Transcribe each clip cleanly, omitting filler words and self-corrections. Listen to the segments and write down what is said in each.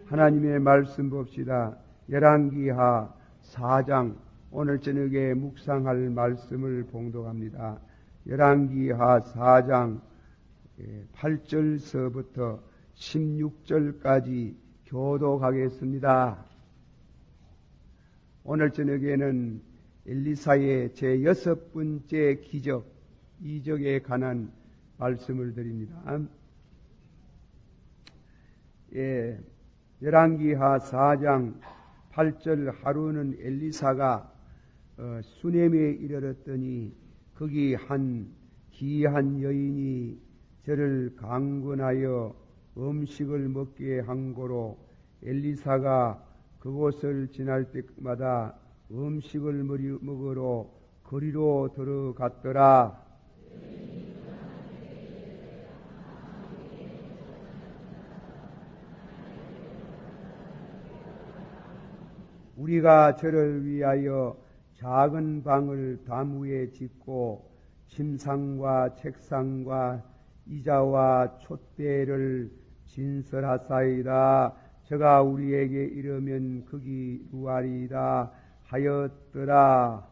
하나님의 말씀 봅시다. 열왕기하 4장 오늘 저녁에 묵상할 말씀을 봉독합니다. 열왕기하 4장 8절서부터 16절까지 교독하겠습니다. 오늘 저녁에는 엘리사의 제6번째 기적, 이적에 관한 말씀을 드립니다. 열왕기하 4장 8절 하루는 엘리사가 수넴에 이르렀더니 거기 한 귀한 여인이 저를 강권하여 음식을 먹게 한 고로 엘리사가 그곳을 지날 때마다 음식을 먹으러 거리로 들어갔더라. 우리가 저를 위하여 작은 방을 담 위에 짓고 침상과 책상과 이자와 촛대를 진설하사이다. 저가 우리에게 이르면 거기 루하리이다 하였더라.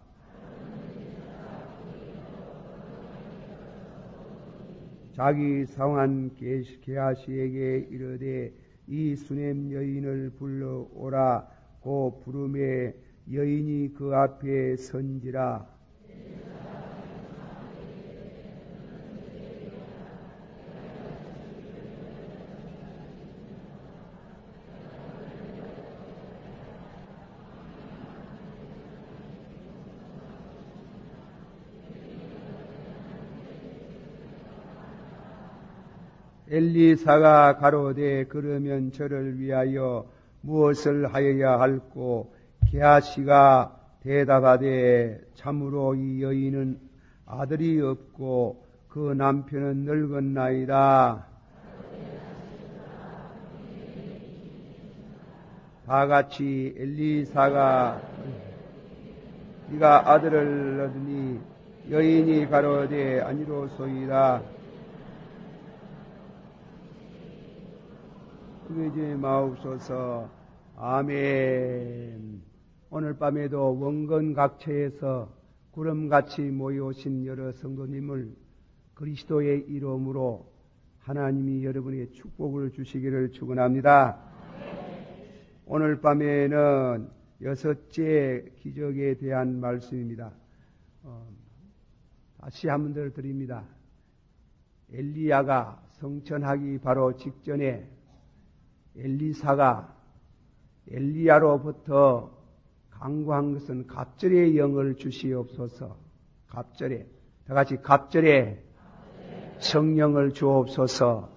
자기 상한 게하시에게 이르되 이 수넴 여인을 불러오라. 고 부름에 여인이 그 앞에 선지라. 엘리사가 가로되 그러면 저를 위하여 무엇을 하여야 할꼬? 게하시가 대답하되 참으로 이 여인은 아들이 없고 그 남편은 늙었나이다. 다같이 엘리사가 네가 아들을 얻으니 여인이 가로되 아니로소이다. 그게 마옵소서. 아멘. 오늘 밤에도 원건각처에서 구름같이 모여오신 여러 성도님을 그리스도의 이름으로 하나님이 여러분에게 축복을 주시기를 축원합니다. 오늘 밤에는 6째 기적에 대한 말씀입니다. 다시 한 번 더 드립니다. 엘리야가 성천하기 바로 직전에 엘리사가 엘리야로부터 간구한 것은 갑절의 영을 주시옵소서. 갑절에, 다같이 갑절에 성령을 주옵소서.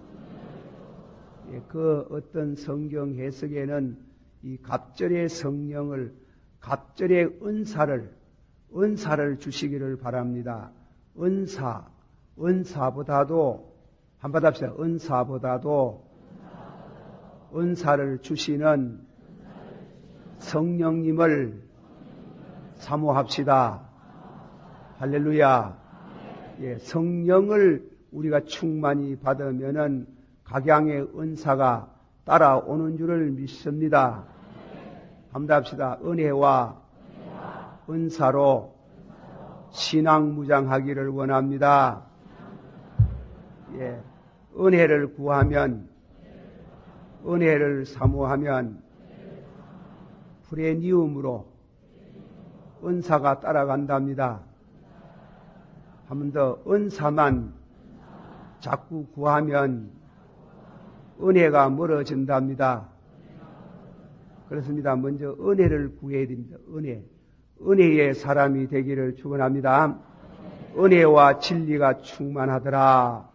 그 어떤 성경 해석에는 이 갑절의 성령을, 갑절의 은사를 주시기를 바랍니다. 은사보다도, 한번 합시다. 은사를 주시는 성령님을 사모합시다. 할렐루야. 성령을 우리가 충만히 받으면은 각양의 은사가 따라오는 줄을 믿습니다. 한번 합시다. 은혜와 은사로 신앙무장하기를 원합니다. 은혜를 구하면, 은혜를 사모하면 프레니움으로 은사가 따라간답니다. 한 번 더, 은사만 자꾸 구하면 은혜가 멀어진답니다. 그렇습니다. 먼저 은혜를 구해야 됩니다. 은혜의 사람이 되기를 축원합니다. 은혜와 진리가 충만하더라.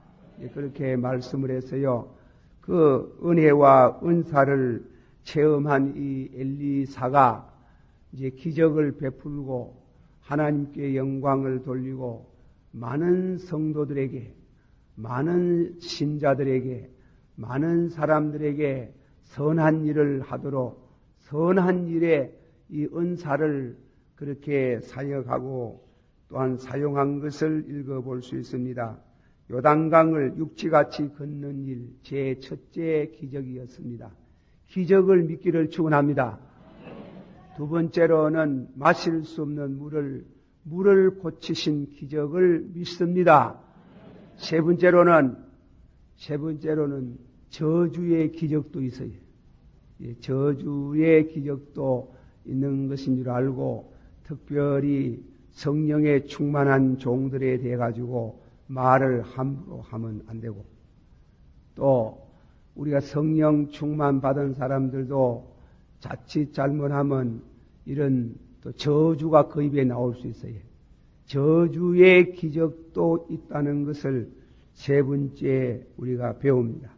그렇게 말씀을 했어요. 그 은혜와 은사를 체험한 이 엘리사가 이제 기적을 베풀고 하나님께 영광을 돌리고 많은 성도들에게, 많은 신자들에게, 많은 사람들에게 선한 일을 하도록 선한 일에 이 은사를 그렇게 사역하고 또한 사용한 것을 읽어볼 수 있습니다. 요단강을 육지같이 걷는 일, 제 첫째 기적이었습니다. 기적을 믿기를 축원합니다. 두 번째로는 마실 수 없는 물을 고치신 기적을 믿습니다. 세 번째로는 저주의 기적도 있어요. 저주의 기적도 있는 것인 줄 알고 특별히 성령에 충만한 종들에 대해 가지고 말을 함부로 하면 안 되고 또 우리가 성령 충만 받은 사람들도 자칫 잘못하면 이런 또 저주가 그 입에 나올 수 있어요. 저주의 기적도 있다는 것을 세 번째 우리가 배웁니다.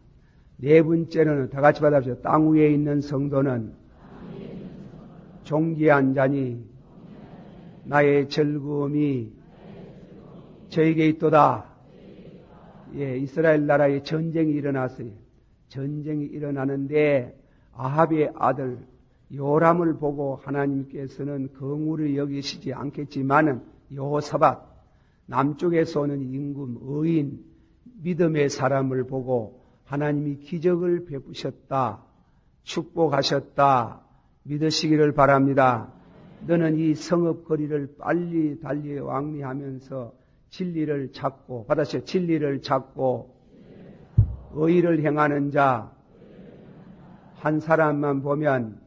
네 번째는 다 같이 받아보시죠. 땅 위에 있는 성도는 존귀한 자니 나의 즐거움이 저에게 있도다. 예, 이스라엘 나라에 전쟁이 일어났어요. 전쟁이 일어나는데 아합의 아들 요람을 보고 하나님께서는 긍휼을 여기시지 않겠지만은 여호사밧 남쪽에서 오는 임금 의인 믿음의 사람을 보고 하나님이 기적을 베푸셨다. 축복하셨다. 믿으시기를 바랍니다. 너는 이 성읍거리를 빨리 달리 왕래하면서 진리를 찾고 받아서 진리를 찾고 의를 행하는 자 한 사람만 보면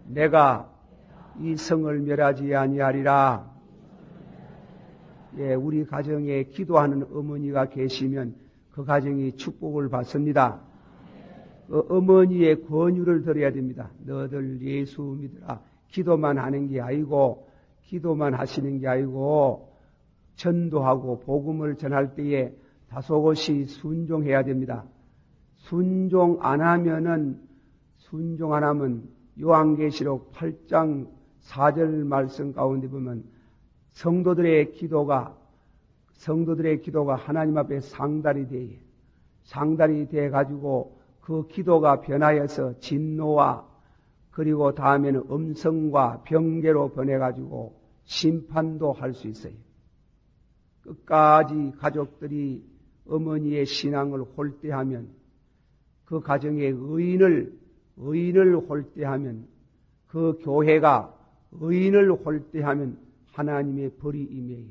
내가 이 성을 멸하지 아니하리라. 예, 우리 가정에 기도하는 어머니가 계시면 그 가정이 축복을 받습니다. 그 어머니의 권유를 들어야 됩니다. 너들 예수 믿으라. 기도만 하는 게 아니고 기도만 하시는 게 아니고 전도하고 복음을 전할 때에 다소곳이 순종해야 됩니다. 순종 안 하면 요한계시록 8장 4절 말씀 가운데 보면 성도들의 기도가 하나님 앞에 상달이 돼 가지고 그 기도가 변하여서 진노와 그리고 다음에는 음성과 병계로 변해가지고 심판도 할 수 있어요. 끝까지 가족들이 어머니의 신앙을 홀대하면 그 가정의 의인을 홀대하면 그 교회가 의인을 홀대하면 하나님의 벌이 임해요.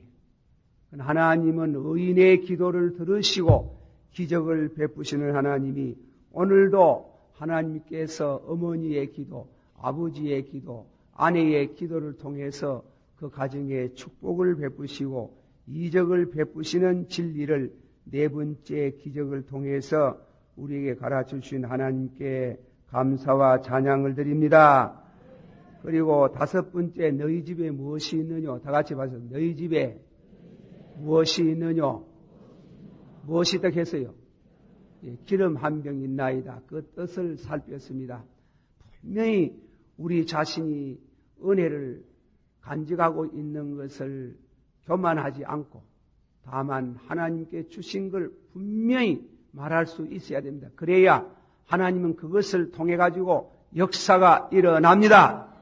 하나님은 의인의 기도를 들으시고 기적을 베푸시는 하나님이 오늘도 하나님께서 어머니의 기도, 아버지의 기도, 아내의 기도를 통해서 그 가정에 축복을 베푸시고 이적을 베푸시는 진리를 네 번째 기적을 통해서 우리에게 가르쳐주신 하나님께 감사와 찬양을 드립니다. 그리고 다섯 번째 너희 집에 무엇이 있느냐? 다 같이 봐서 너희 집에 무엇이 있느냐? 무엇이 있다 했어요? 기름 한 병 있나이다. 그 뜻을 살폈습니다. 분명히 우리 자신이 은혜를 간직하고 있는 것을 교만하지 않고 다만 하나님께 주신 걸 분명히 말할 수 있어야 됩니다. 그래야 하나님은 그것을 통해 가지고 역사가 일어납니다.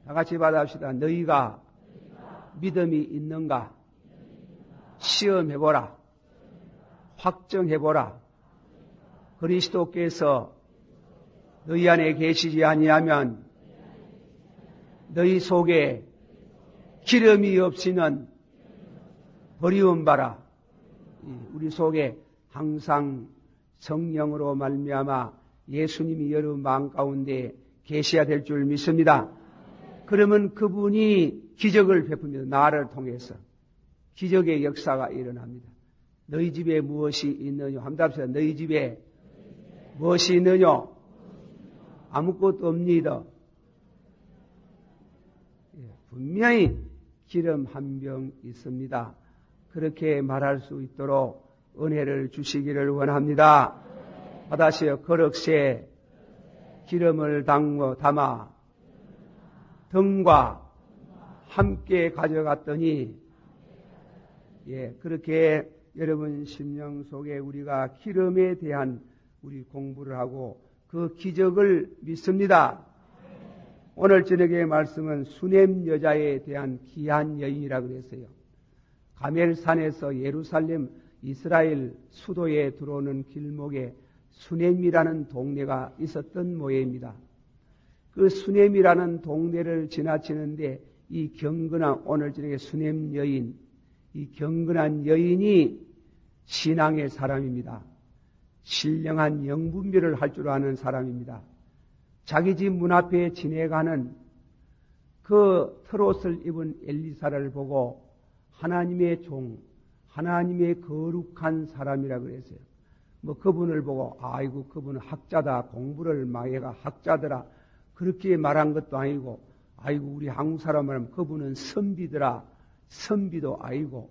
다 같이 받아봅시다. 너희가 믿음이 있는가? 시험해보라. 확정해보라. 그리스도께서 너희 안에 계시지 아니하면 너희 속에 기름이 없이는 버리운 바라. 우리 속에 항상 성령으로 말미암아 예수님이 여러분 마음 가운데 계셔야 될 줄 믿습니다. 그러면 그분이 기적을 베풉니다. 나를 통해서 기적의 역사가 일어납니다. 너희 집에 무엇이 있느냐? 한번 답시다. 너희 집에 무엇이 있느냐? 아무것도 없니다. 분명히 기름 한 병 있습니다. 그렇게 말할 수 있도록 은혜를 주시기를 원합니다. 받아시어 거럭새 기름을 담아 등과 함께 가져갔더니 그렇게 여러분 심령 속에 우리가 기름에 대한 우리 공부를 하고 그 기적을 믿습니다. 오늘 저녁의 말씀은 수넴 여자에 대한 귀한 여인이라고 그랬어요. 가멜산에서 예루살렘 이스라엘 수도에 들어오는 길목에 수냄이라는 동네가 있었던 모양입니다. 그 수냄이라는 동네를 지나치는데 이 경건한 오늘 저녁에 수냄 여인, 이 경건한 여인이 신앙의 사람입니다. 신령한 영분별을 할 줄 아는 사람입니다. 자기 집 문 앞에 지내가는 그 털옷을 입은 엘리사를 보고 하나님의 종, 하나님의 거룩한 사람이라 그랬어요. 뭐 그분을 보고 아이고 그분은 학자다, 공부를 많이 해가 학자더라 그렇게 말한 것도 아니고, 아이고 우리 한국 사람 말하면 그분은 선비더라, 선비도 아니고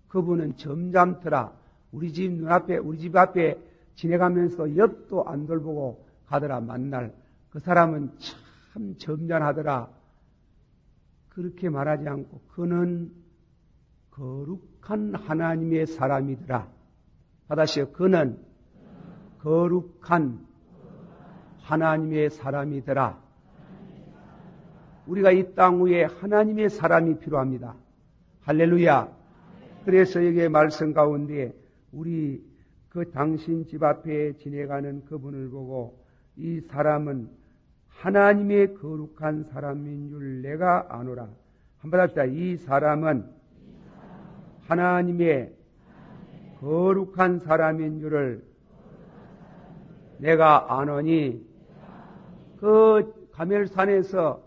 그분은 점잖더라, 우리 집 눈앞에 우리 집 앞에 지내가면서 옆도 안 돌보고 가더라, 만날 그 사람은 참 점잖하더라 그렇게 말하지 않고 그는 거룩한 하나님의 사람이더라. 받아시오. 그는 거룩한 하나님의 사람이더라. 우리가 이 땅 위에 하나님의 사람이 필요합니다. 할렐루야. 그래서 여기에 말씀 가운데 우리 그 당신 집 앞에 지내가는 그분을 보고 이 사람은 하나님의 거룩한 사람인 줄 내가 아노라. 한번 합시다. 이 사람은 하나님의 거룩한 사람인 줄을 내가 아노니. 그 가멜산에서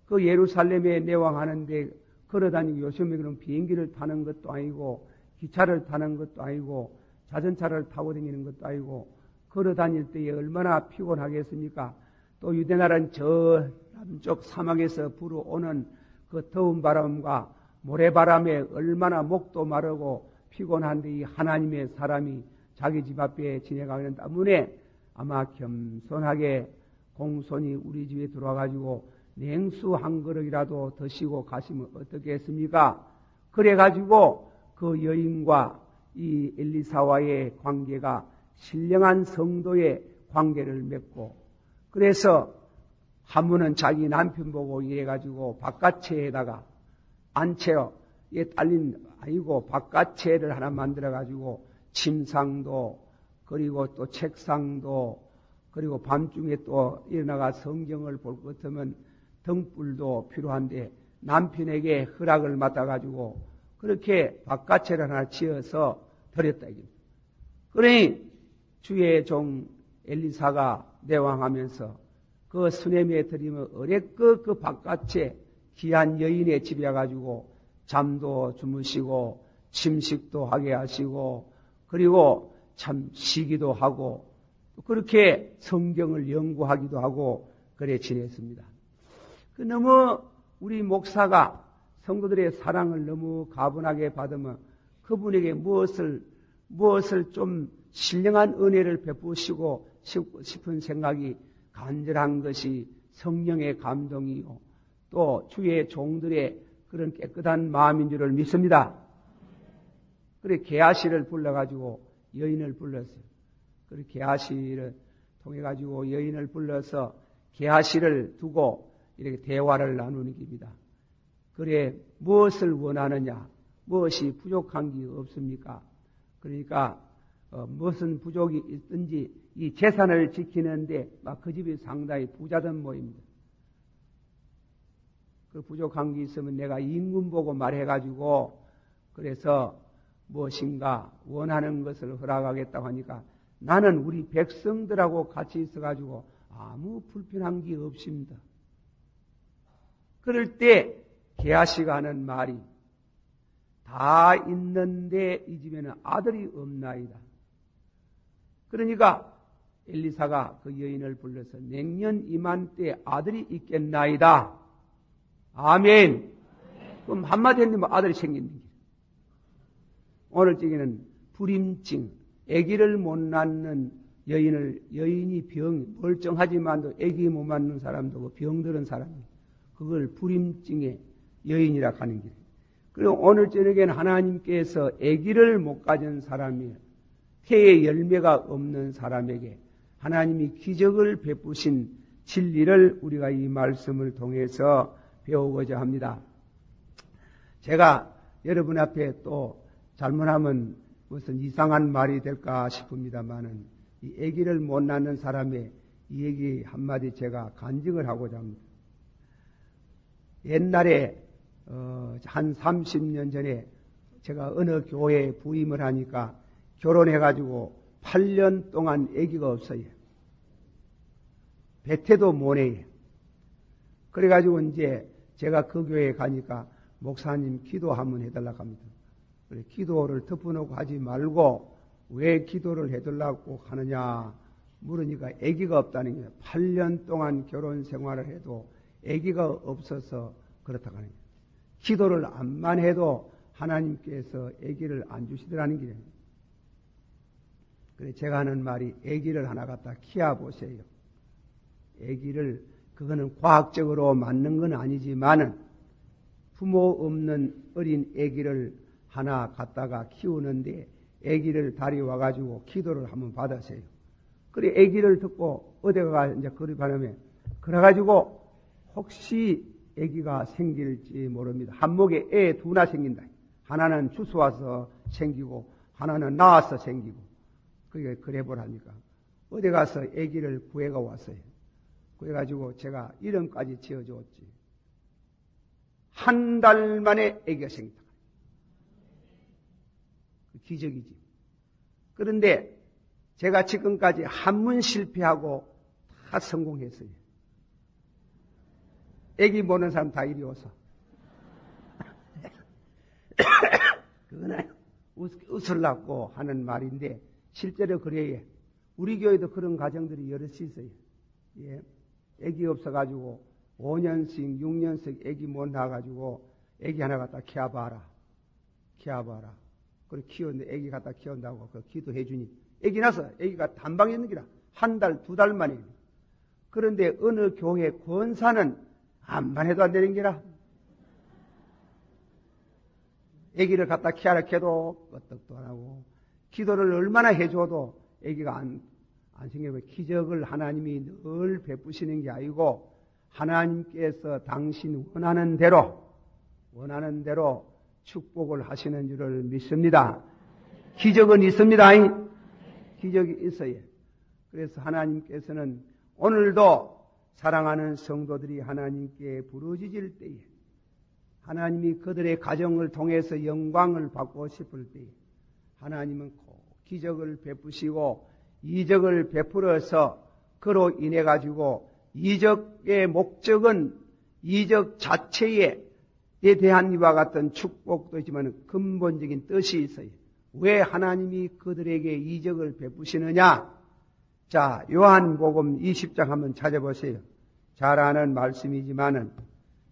그 예루살렘에 내왕하는데 걸어다니고, 요즘에 그럼 비행기를 타는 것도 아니고 기차를 타는 것도 아니고 자전차를 타고 다니는 것도 아니고 걸어다닐 때에 얼마나 피곤하겠습니까? 또 유대나라는 저 남쪽 사막에서 불어오는 그 더운 바람과 모래바람에 얼마나 목도 마르고 피곤한데 이 하나님의 사람이 자기 집 앞에 지내가는 때문에 아마 겸손하게 공손히 우리 집에 들어와가지고 냉수 한 그릇이라도 드시고 가시면 어떻겠습니까? 그래가지고 그 여인과 이 엘리사와의 관계가 신령한 성도의 관계를 맺고, 그래서 한 분은 자기 남편 보고 이래가지고 바깥채에다가 안채에 딸린 아니고 바깥채를 하나 만들어가지고 침상도 그리고 또 책상도 그리고 밤중에 또 일어나가 성경을 볼 것 같으면 등불도 필요한데 남편에게 허락을 맡아가지고 그렇게 바깥채를 하나 지어서 드렸다. 그러니 주의 종 엘리사가 내왕하면서 그 수냄에 들이면 어레껏 그 바깥에 귀한 여인의 집에 가가지고 잠도 주무시고 침식도 하게 하시고 그리고 참 쉬기도 하고 그렇게 성경을 연구하기도 하고 그래 지냈습니다. 그 너무 우리 목사가 성도들의 사랑을 너무 가분하게 받으면 그분에게 무엇을 좀 신령한 은혜를 베푸시고 싶은 생각이 간절한 것이 성령의 감동이요 또 주의 종들의 그런 깨끗한 마음인 줄을 믿습니다. 그래 게하시를 불러가지고 여인을 불렀어요. 그래 게하시를 통해 가지고 여인을 불러서 게하시를 두고 이렇게 대화를 나누는 겁니다. 그래 무엇을 원하느냐, 무엇이 부족한 게 없습니까? 그러니까 무슨 부족이 있든지 이 재산을 지키는데 막 그 집이 상당히 부자던 모입니다. 그 부족한 게 있으면 내가 임금 보고 말해가지고 그래서 무엇인가 원하는 것을 허락하겠다고 하니까 나는 우리 백성들하고 같이 있어가지고 아무 불편한 게 없습니다. 그럴 때 게하시가 하는 말이 다 있는데 이 집에는 아들이 없나이다. 그러니까 엘리사가 그 여인을 불러서 냉년 이맘때 아들이 있겠나이다. 아멘. 그럼 한마디 했는데 아들이 생기는 게. 오늘 저기는 불임증, 아기를 못 낳는 여인이 멀쩡하지만도 아기 못 낳는 사람도 병들은 사람이 그걸 불임증의 여인이라 하는 길. 그리고 오늘 저녁에는 하나님께서 아기를 못 가진 사람이 태의 열매가 없는 사람에게 하나님이 기적을 베푸신 진리를 우리가 이 말씀을 통해서 배우고자 합니다. 제가 여러분 앞에 또 잘못하면 무슨 이상한 말이 될까 싶습니다만은 이 아기를 못 낳는 사람의 이 얘기 한마디 제가 간증을 하고자 합니다. 옛날에 한 30년 전에 제가 어느 교회에 부임을 하니까 결혼해가지고 8년 동안 아기가 없어요. 배태도 못해요. 그래가지고 이제 제가 그 교회에 가니까 목사님 기도 한번 해달라고 합니다. 그래, 기도를 덮어놓고 하지 말고 왜 기도를 해달라고 하느냐 물으니까 아기가 없다는 거예요. 8년 동안 결혼 생활을 해도 아기가 없어서 그렇다고 하는 거예요. 기도를 안만 해도 하나님께서 아기를 안 주시더라는 거예요. 그래 제가 하는 말이 아기를 하나 갖다 키워보세요. 아기를 그거는 과학적으로 맞는 건 아니지만은 부모 없는 어린 아기를 하나 갖다가 키우는데 아기를 다리 와가지고 기도를 한번 받으세요. 그래 아기를 듣고 어디가 이제 그리 바람에 그래가지고 혹시 아기가 생길지 모릅니다. 한목에 애 두나 생긴다. 하나는 주워 와서 생기고 하나는 낳아서 생기고 그게 그래 보라니까 어디 가서 아기를 구해가 왔어요. 그래가지고 제가 이름까지 지어줬지. 한 달 만에 아기가 생겼다. 기적이지. 그런데 제가 지금까지 한 번 실패하고 다 성공했어요. 아기 보는 사람 다 이리 오서. 그거는 웃으려고 하는 말인데 실제로 그래요. 우리 교회도 그런 가정들이 여럿이 있어요. 예. 아기 없어가지고 5년씩 6년씩 아기 못 낳아가지고 아기 하나 갖다 키워봐라. 그래 키웠는데 아기 갖다 키운다고 그 기도해주니 아기 나서 아기가 단방에 있는 기라. 한 달, 두 달 만에. 그런데 어느 교회 권사는 암만 해도 안 되는 기라. 아기를 갖다 키워라 해도 끄떡도 안 하고 기도를 얼마나 해줘도 아기가 안 생기고 기적을 하나님이 늘 베푸시는 게 아니고 하나님께서 당신 원하는 대로 축복을 하시는 줄을 믿습니다. 기적은 있습니다. 기적이 있어요. 그래서 하나님께서는 오늘도 사랑하는 성도들이 하나님께 부르짖을 때에 하나님이 그들의 가정을 통해서 영광을 받고 싶을 때에 하나님은 꼭 기적을 베푸시고 이적을 베풀어서 그로 인해 가지고 이적의 목적은 이적 자체에 대한 이와 같은 축복도 있지만 근본적인 뜻이 있어요. 왜 하나님이 그들에게 이적을 베푸시느냐? 자, 요한복음 20장 한번 찾아보세요. 잘 아는 말씀이지만은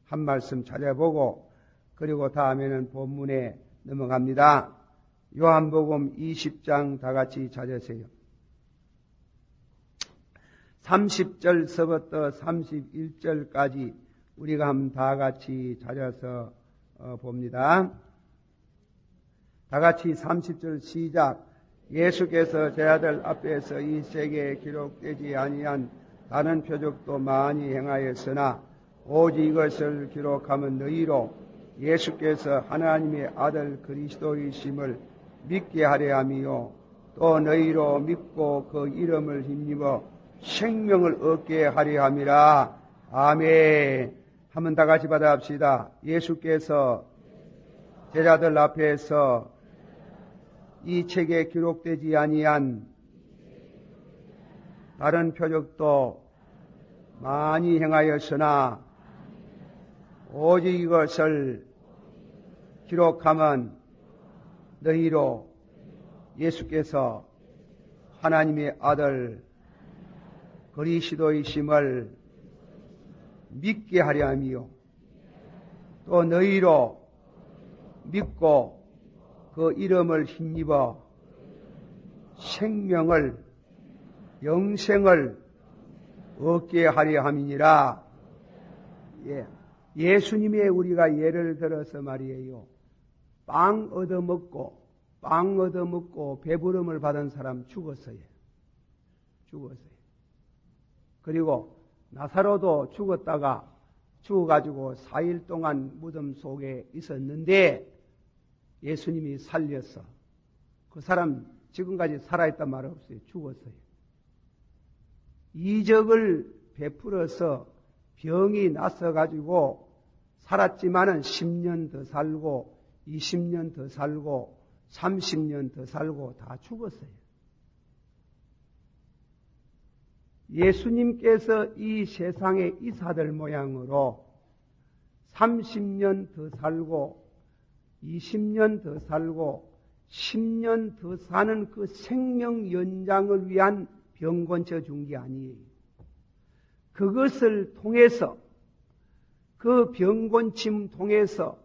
한 말씀 찾아보고 그리고 다음에는 본문에 넘어갑니다. 요한복음 20장 다 같이 찾으세요. 30절서부터 31절까지 우리가 한번 다 같이 찾아서 봅니다. 다 같이 30절 시작. 예수께서 제 아들 앞에서 이 책에 기록되지 아니한 다른 표적도 많이 행하였으나 오직 이것을 기록하면 너희로 예수께서 하나님의 아들 그리스도이심을 믿게 하려 함이요 또 너희로 믿고 그 이름을 힘입어 생명을 얻게 하려 함이라. 아멘. 한번 다 같이 받아합시다. 예수께서 제자들 앞에서 이 책에 기록되지 아니한 다른 표적도 많이 행하였으나 오직 이것을 기록하면 너희로 예수께서 하나님의 아들 그리스도이심을 믿게 하려 함이요 또 너희로 믿고 그 이름을 힘입어 생명을 영생을 얻게 하려 함이니라. 예수님의 우리가 예를 들어서 말이에요. 빵 얻어먹고 배부름을 받은 사람 죽었어요. 그리고 나사로도 죽어가지고 4일 동안 무덤 속에 있었는데 예수님이 살렸어. 그 사람 지금까지 살아있단 말 없어요. 죽었어요. 이적을 베풀어서 병이 났어가지고 살았지만은 10년 더 살고 20년 더 살고 30년 더 살고 다 죽었어요. 예수님께서 이 세상의 이사들 모양으로 30년 더 살고 20년 더 살고 10년 더 사는 그 생명 연장을 위한 병 고쳐 준 게 아니에요. 그것을 통해서 그 병 고침 통해서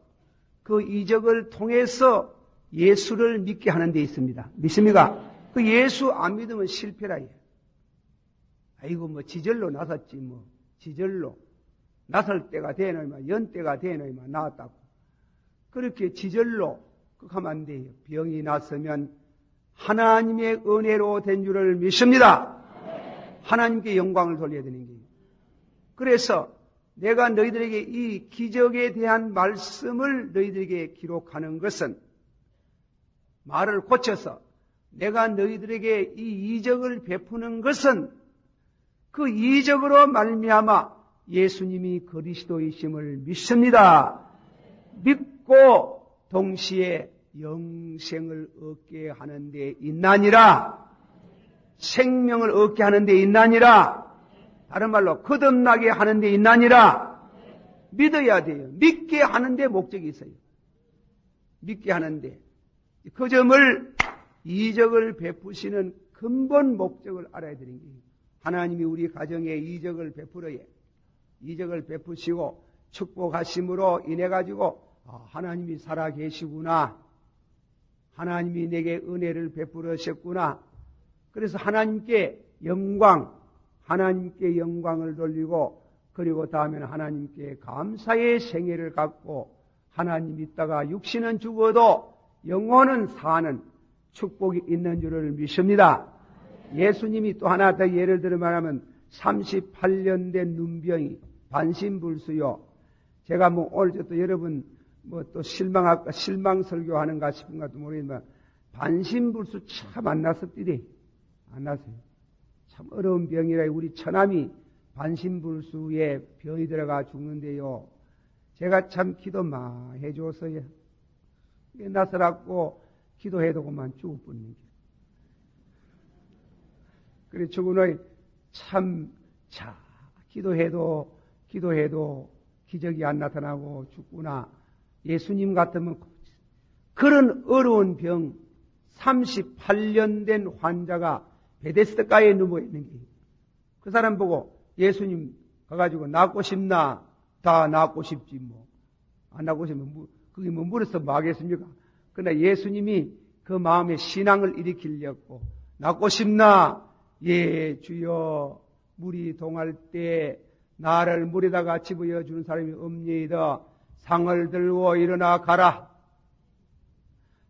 그 이적을 통해서 예수를 믿게 하는 데 있습니다. 믿습니까? 그 예수 안 믿으면 실패라. 아이고 뭐 지절로 나섰지 뭐 지절로 나설 때가 되노이만 연때가 되노이만 나왔다고 그렇게 지절로 그렇게 하면 안 돼요. 병이 났으면 하나님의 은혜로 된 줄을 믿습니다. 하나님께 영광을 돌려야 되는 거예요. 그래서 내가 너희들에게 이 기적에 대한 말씀을 너희들에게 기록하는 것은 말을 고쳐서 내가 너희들에게 이 이적을 베푸는 것은 그 이적으로 말미암아 예수님이 그리스도이심을 믿습니다. 믿고 동시에 영생을 얻게 하는 데 있나니라. 생명을 얻게 하는 데 있나니라. 다른 말로 거듭나게 하는 데 있나니라. 믿어야 돼요. 믿게 하는 데 목적이 있어요. 믿게 하는데 그 점을 이적을 베푸시는 근본 목적을 알아야 되는 거예요. 하나님이 우리 가정에 이적을 베풀어야 이적을 베푸시고 축복하심으로 인해 가지고 하나님이 살아 계시구나. 하나님이 내게 은혜를 베풀으셨구나. 그래서 하나님께 영광을 돌리고 그리고 다음에는 하나님께 감사의 생애를 갖고 하나님 있다가 육신은 죽어도 영혼은 사는 축복이 있는 줄을 믿습니다. 예수님이 또 하나 더 예를 들어 말하면 38년 된 눈병이 반신불수요. 제가 뭐 오늘 또 여러분 뭐 또 실망 설교하는가 싶은가도 모르겠지만 반신불수 참 안 났었디래. 안 났어요. 참 어려운 병이라 우리 처남이 반신불수에 병이 들어가 죽는데요. 제가 참 기도 많이 해줬어요. 나서라고 기도해도 그만 죽어버리는 게. 그래 죽은 참 기도해도 기적이 안 나타나고 죽구나. 예수님 같으면 그런 어려운 병 38년 된 환자가 베데스다가에 누워 있는 게 그 사람 보고 예수님 가가지고 낫고 싶나? 다 낫고 싶지 뭐. 안 낫고 싶으면 그게 뭐 물어서 뭐 하겠습니까? 그러나 예수님이 그 마음에 신앙을 일으키려고 낫고 싶나? 예 주여 물이 동할 때 나를 물에다가 집어여 주는 사람이 없니이다. 상을 들고 일어나 가라.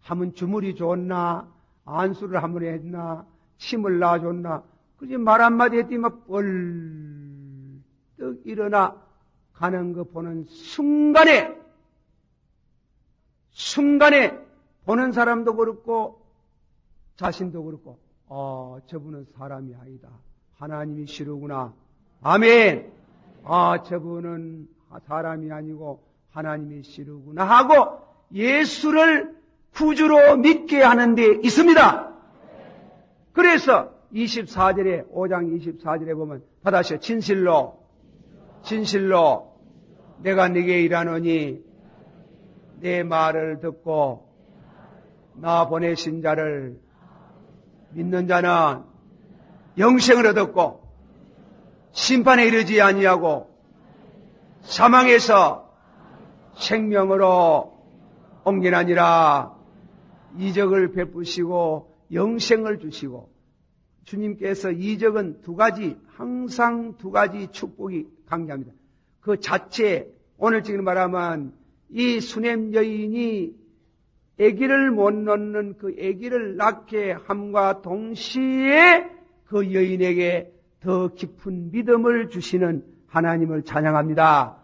하면 주물이 좋나? 안수를 한번 했나? 침을 놔줬나? 그지 말 한마디 했더니만 벌떡 일어나 가는 거 보는 순간에 보는 사람도 그렇고 자신도 그렇고 저분은 사람이 아니다. 하나님이시로구나. 아멘. 저분은 사람이 아니고 하나님이시로구나 하고 예수를 구주로 믿게 하는 데 있습니다. 그래서 5장 24절에 보면 받아서 진실로 내가 네게 일하노니 내 말을 듣고 나 보내신 자를 믿는 자는 영생을 얻었고 심판에 이르지 아니하고 사망에서 생명으로 옮겨나니라. 이적을 베푸시고 영생을 주시고 주님께서 이적은 항상 두 가지 축복이 강조합니다. 그 자체 오늘 지금 말하면 이 수냄 여인이 아기를 못 낳는 그 아기를 낳게 함과 동시에 그 여인에게 더 깊은 믿음을 주시는 하나님을 찬양합니다.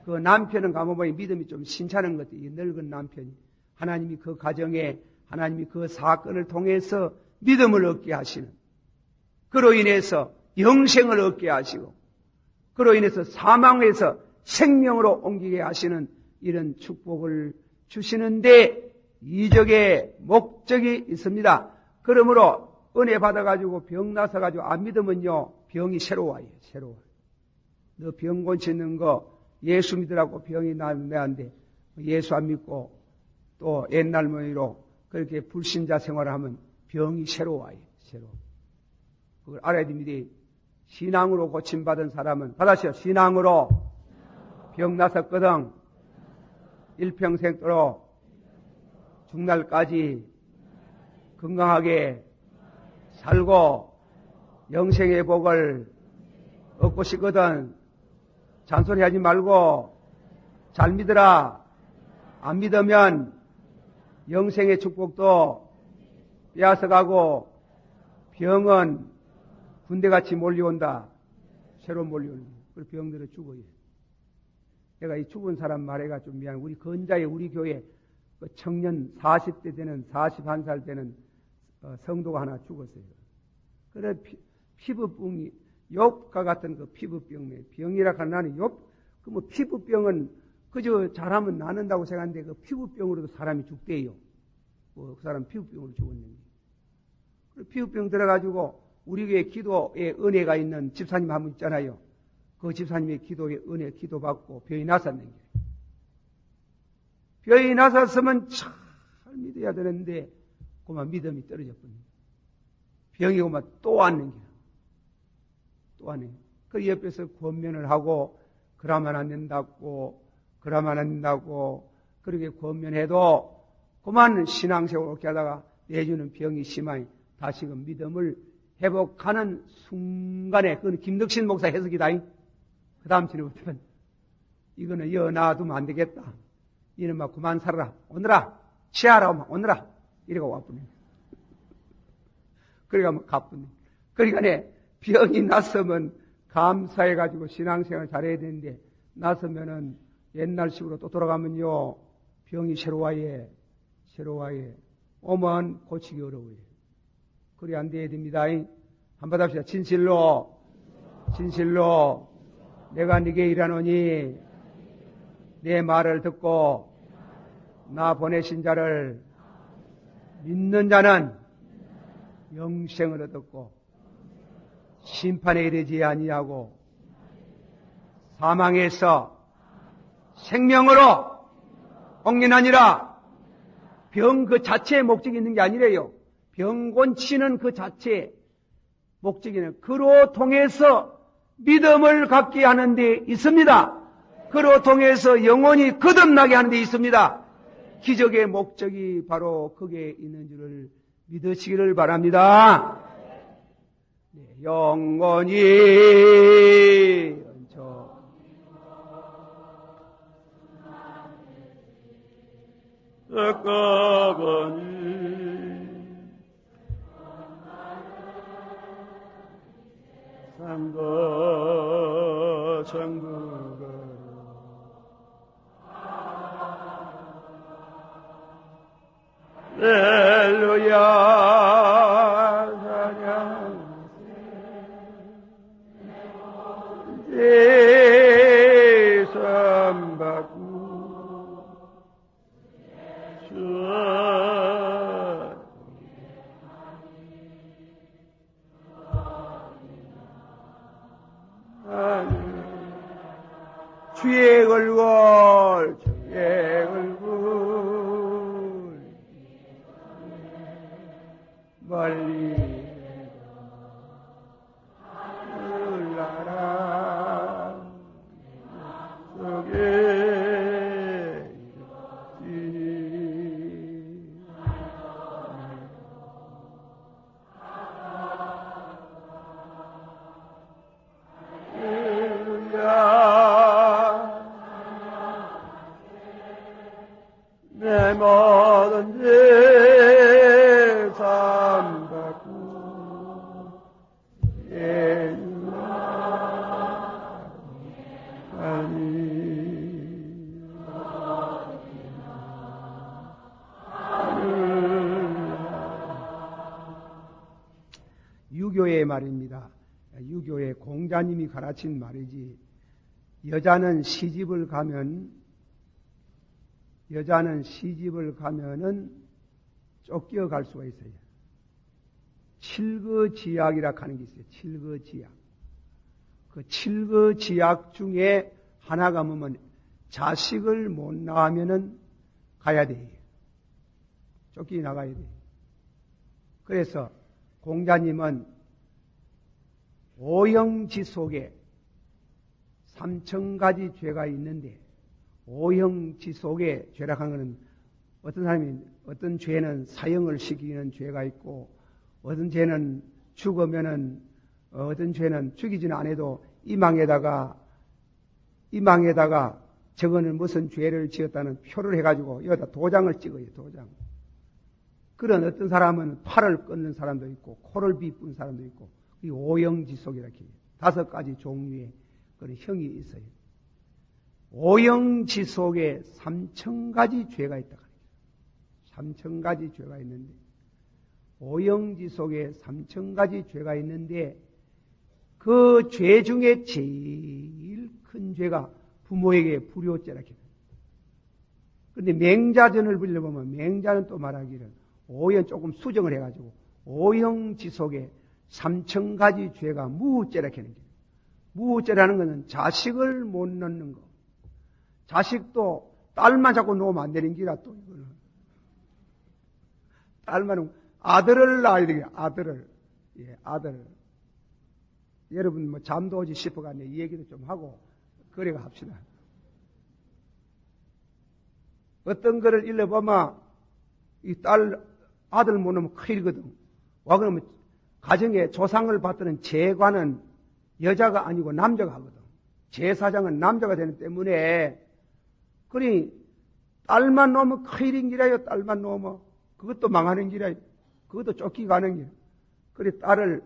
그 남편은 가보면 믿음이 좀 신차는 것도 이 늙은 남편이 하나님이 그 가정에 하나님이 그 사건을 통해서 믿음을 얻게 하시는 그로 인해서 영생을 얻게 하시고 그로 인해서 사망에서 생명으로 옮기게 하시는 이런 축복을 주시는데 이적의 목적이 있습니다. 그러므로 은혜 받아가지고 병 나서가지고 안 믿으면요 병이 새로워요. 새로워요. 너 병 고치는 거 예수 믿으라고 병이 나는데 예수 안 믿고 또 옛날 모의로 그렇게 불신자 생활을 하면 병이 새로워요. 새로워. 그걸 알아야 됩니다. 신앙으로 고침받은 사람은 받았어요. 신앙으로 병 나섰거든 일평생도록 죽날까지 건강하게 살고 영생의 복을 얻고 싶거든 잔소리하지 말고 잘 믿으라. 안 믿으면 영생의 축복도 빼앗아가고 병은 군대같이 몰려온다. 새로 몰려온다. 그리고 병들어 죽어요. 내가 이 죽은 사람 말해가 좀 미안. 우리 건자에 우리 교회 그 청년 40대 되는 41살 되는 성도가 하나 죽었어요. 그래 피부병이 욥과 같은 그 피부병 병이라 하는 나는 욥 그 뭐 피부병은 그저 잘하면 나는다고 생각하는데 그 피부병으로도 사람이 죽대요. 그 사람 피부병으로 죽었는데. 피부병 들어가지고 우리 교회 기도에 은혜가 있는 집사님 한 분 있잖아요. 그 집사님의 기도에 은혜 기도받고 병이 났었는 게. 병이 났었으면 잘 믿어야 되는데 그만 믿음이 떨어졌거든요. 병이 오면 또 왔는 게. 또 왔는 게. 그 옆에서 권면을 하고 그러면 안 된다고 그러면 안 된다고 그렇게 권면해도 그만 신앙생활을 그렇게 하다가 내주는 병이 심하니 다시금 믿음을 회복하는 순간에 그건 김덕신 목사 해석이다. 그 다음 주부터는 이거는 놔두면 안 되겠다. 이는 막 그만 살아라. 오너라. 치아라. 오너라. 이래가 와쁘네. 그러니까 뭐 가쁘네. 그러니까 병이 났으면 감사해가지고 신앙생활 잘해야 되는데 났으면은 옛날식으로 또 돌아가면요 병이 새로워요. 새로워요. 오면 고치기 어려워요. 그래 안 돼야 됩니다. 한번 합시다. 진실로 내가 네게 일하노니 내 말을 듣고 나 보내신 자를 믿는 자는 영생을 얻었고 심판에 이르지 아니하고 사망에서 생명으로 옮기나니라. 병 그 자체에 목적이 있는 게 아니래요. 병 고치는 그 자체에 목적이 있는 그로 통해서 믿음을 갖게 하는 데 있습니다. 그로 통해서 영혼이 거듭나게 하는 데 있습니다. 기적의 목적이 바로 거기에 있는 줄을 믿으시기를 바랍니다. 네, 영원히 얹혀 섞어보니 상거 천국으로 할렐루야 찬양 선받고 주의 얼굴 멀리 흘러라 속에 내 모든 죄 삼받고 유교의 말입니다. 유교의 공자님이 가르친 말이지, 여자는 시집을 가면은 쫓겨갈 수가 있어요. 칠거지약이라 하는 게 있어요. 칠거지약. 그 칠거지약 중에 하나가 뭐면 자식을 못 낳으면은 가야 돼요. 쫓기 나가야 돼요. 그래서 공자님은 오형지속에 3,000가지 죄가 있는데, 오형지속에 죄라고 하는 것은 어떤 죄는 사형을 시키는 죄가 있고, 어떤 죄는 죽으면은, 어떤 죄는 죽이지는 않아도 이망에다가 저거는 무슨 죄를 지었다는 표를 해가지고 여기다 도장을 찍어요. 도장. 그런 어떤 사람은 팔을 끊는 사람도 있고 코를 비쁜 사람도 있고, 이 오형지속이라고 해요. 5가지 종류의 그런 형이 있어요. 오형지속에 3,000가지 죄가 있다. 3,000가지 죄가 있는데, 오형지속에 3,000가지 죄가 있는데, 그 죄 중에 제일 큰 죄가 부모에게 불효죄라고 해요. 그런데 맹자전을 빌려보면 맹자는 또 말하기를 오형 조금 수정을 해가지고 오형지속에 3,000가지 죄가 무후죄라고 하는 거예요. 무후죄라는 것은 자식을 못 낳는 거. 자식도 딸만 자꾸 놓으면 안 되는 기라 또 이거는. 딸만은 아들을 낳아야 되겠다. 아들을. 예, 아들. 여러분 뭐 잠도 오지 싶어가네. 이 얘기도 좀 하고 그래가 합시다. 어떤 거를 일러보면 이 아들 못 낳으면 큰일이거든. 와 그러면 가정에 조상을 받드는 제관은 여자가 아니고 남자가 하거든. 제사장은 남자가 되는 때문에, 그러니 딸만 놓으면 큰일인 기라요. 딸만 놓으면 그것도 망하는 기라요. 그것도 쫓기가는 길. 그래 딸을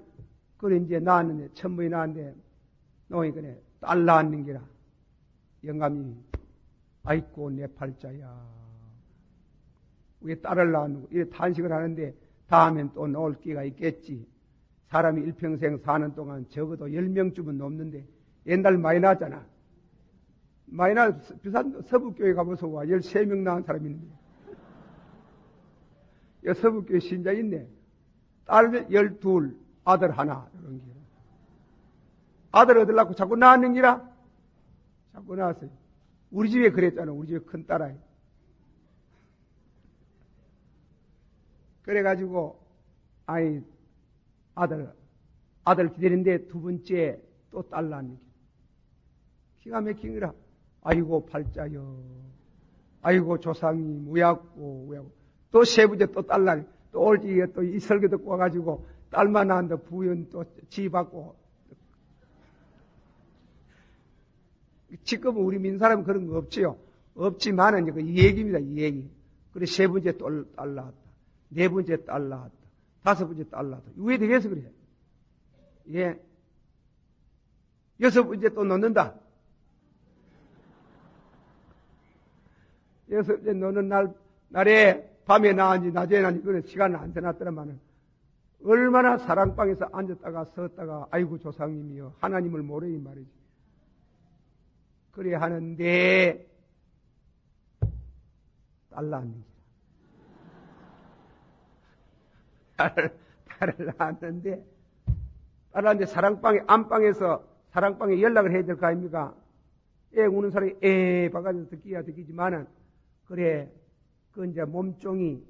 그래 이제 낳았는데 천부에 낳았는데 노이 그래 딸 낳았는 기라. 영감님이 아이고 내 팔자야. 왜 딸을 낳았는고 이래 탄식을 하는데, 다음엔 또 놓을 기가 있겠지. 사람이 일평생 사는 동안 적어도 10명쯤은 넘는데 옛날 많이 낳았잖아. 많이 비싼 서북교회 가보서 와 13명 낳은 사람이 있는데, 여기 서북교회 신자 있네. 딸 12, 아들 하나. 이런 게. 아들 얻으려고 자꾸 낳는 기라. 자꾸 낳았어요. 우리 집에 그랬잖아. 우리 집에 큰 딸아이. 그래가지고 아들 기다리는데 두 번째 또 딸 낳는 게 기가 막힌 거라. 아이고 팔자여. 아이고 조상이 무약고. 또 세 번째 또 딸 낳니. 또 올지에 또 이 설교 듣고 와가지고 딸만 낳는데 부연 또 지받고. 지금은 우리 민사람은 그런 거 없지요. 없지만은 이 얘기입니다. 이 얘기. 그래 세 번째 또 딸 낳았다. 네 번째 딸 낳았다. 5번째 딸 낳았다. 왜 되겠어 그래? 예. 6번째 또 놓는다. 6번째 놓는 날에 밤에 나은지 낮에 나은지 그런 시간을 안 되놨더라마는 얼마나 사랑방에서 앉았다가 섰다가 아이고 조상님이여 하나님을 모르 이 말이지. 그래 하는데 딸 낳는 딸을 낳았는데, 안방에서 사랑방에 연락을 해야 될 거 아닙니까? 애 우는 사람이 바가지에서 듣기지만은, 그래, 그 이제 몸종이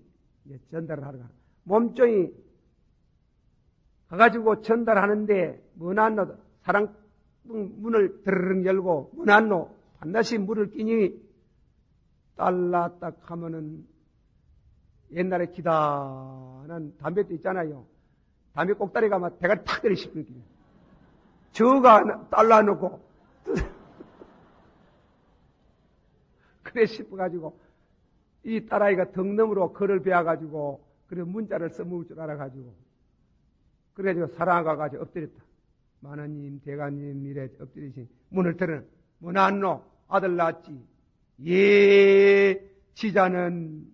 이제 전달을 하러 가. 몸종이 가가지고 전달하는데, 문 안 넣어. 사랑방 문을 드르륵 열고, 문 안 넣어. 반드시 물을 끼니, 딸 낳았다 하면은, 옛날에 기다란 담배도 있잖아요. 담배 꼭다리 가면 대가리 탁 때려 씹는 게. 저가 딸 낳아놓고. 그래 씹어가지고, 이 딸아이가 덕넘으로 글을 배워가지고, 그래 문자를 써먹을 줄 알아가지고, 그래가지고 사랑가가지고 엎드렸다. 만화님, 대가님, 이래 엎드리신 문을 들으는, 문 안 놓, 아들 낳았지. 예, 지자는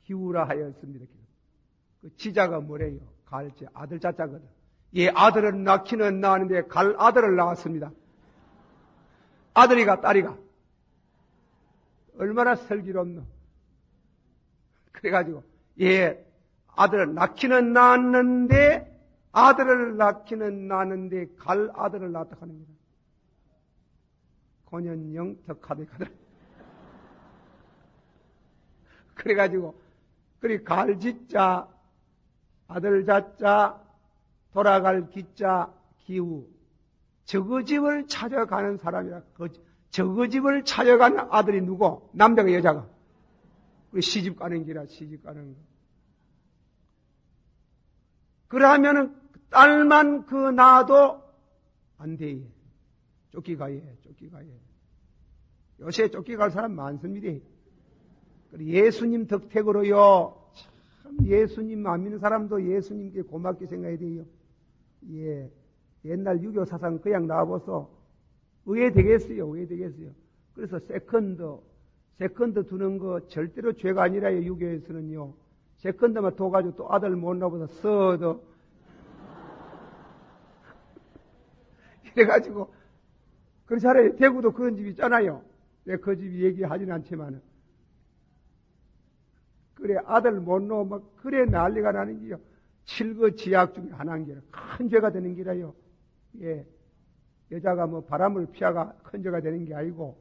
기우라 하였습니다. 그 지자가 뭐래요? 갈지, 아들 자자거든. 예, 아들은 낳기는 낳았는데 갈 아들을 낳았습니다. 아들이가 딸이가. 얼마나 슬기롭노. 그래가지고, 예, 아들을 낳기는 낳았는데, 아들을 낳기는 낳았는데, 갈 아들을 낳았다 하는 겁니다. 고년영 덕하대 가더라. 그래가지고, 그리 갈 지자, 아들 자자, 돌아갈 기자, 기후. 저거 집을 찾아가는 사람이라. 저거 집을 찾아가는 아들이 누구? 남자가 여자가? 우리 시집 가는 기라, 시집 가는 거. 그러면은 딸만 그 낳아도 안 돼. 쫓기가야 해, 쫓기가야 해. 요새 쫓기갈 사람 많습니다. 예수님 덕택으로요. 참 예수님 안 믿는 사람도 예수님께 고맙게 생각해야 돼요. 예, 옛날 유교 사상 그냥 나와보소. 왜 되겠어요? 왜 되겠어요? 그래서 세컨드 두는 거 절대로 죄가 아니라요. 유교에서는요. 세컨드만 둬가지고 또 아들 못 낳아보다 써도 이래가지고 그 차라리 대구도 그런 집이 있잖아요. 내 그 집 얘기하진 않지만은 그래 아들 못 낳으면 그래 난리가 나는 게요. 7거 지약 중에 하나인 게라 큰 죄가 되는 게라요. 예, 여자가 뭐 바람을 피하가 큰 죄가 되는 게 아니고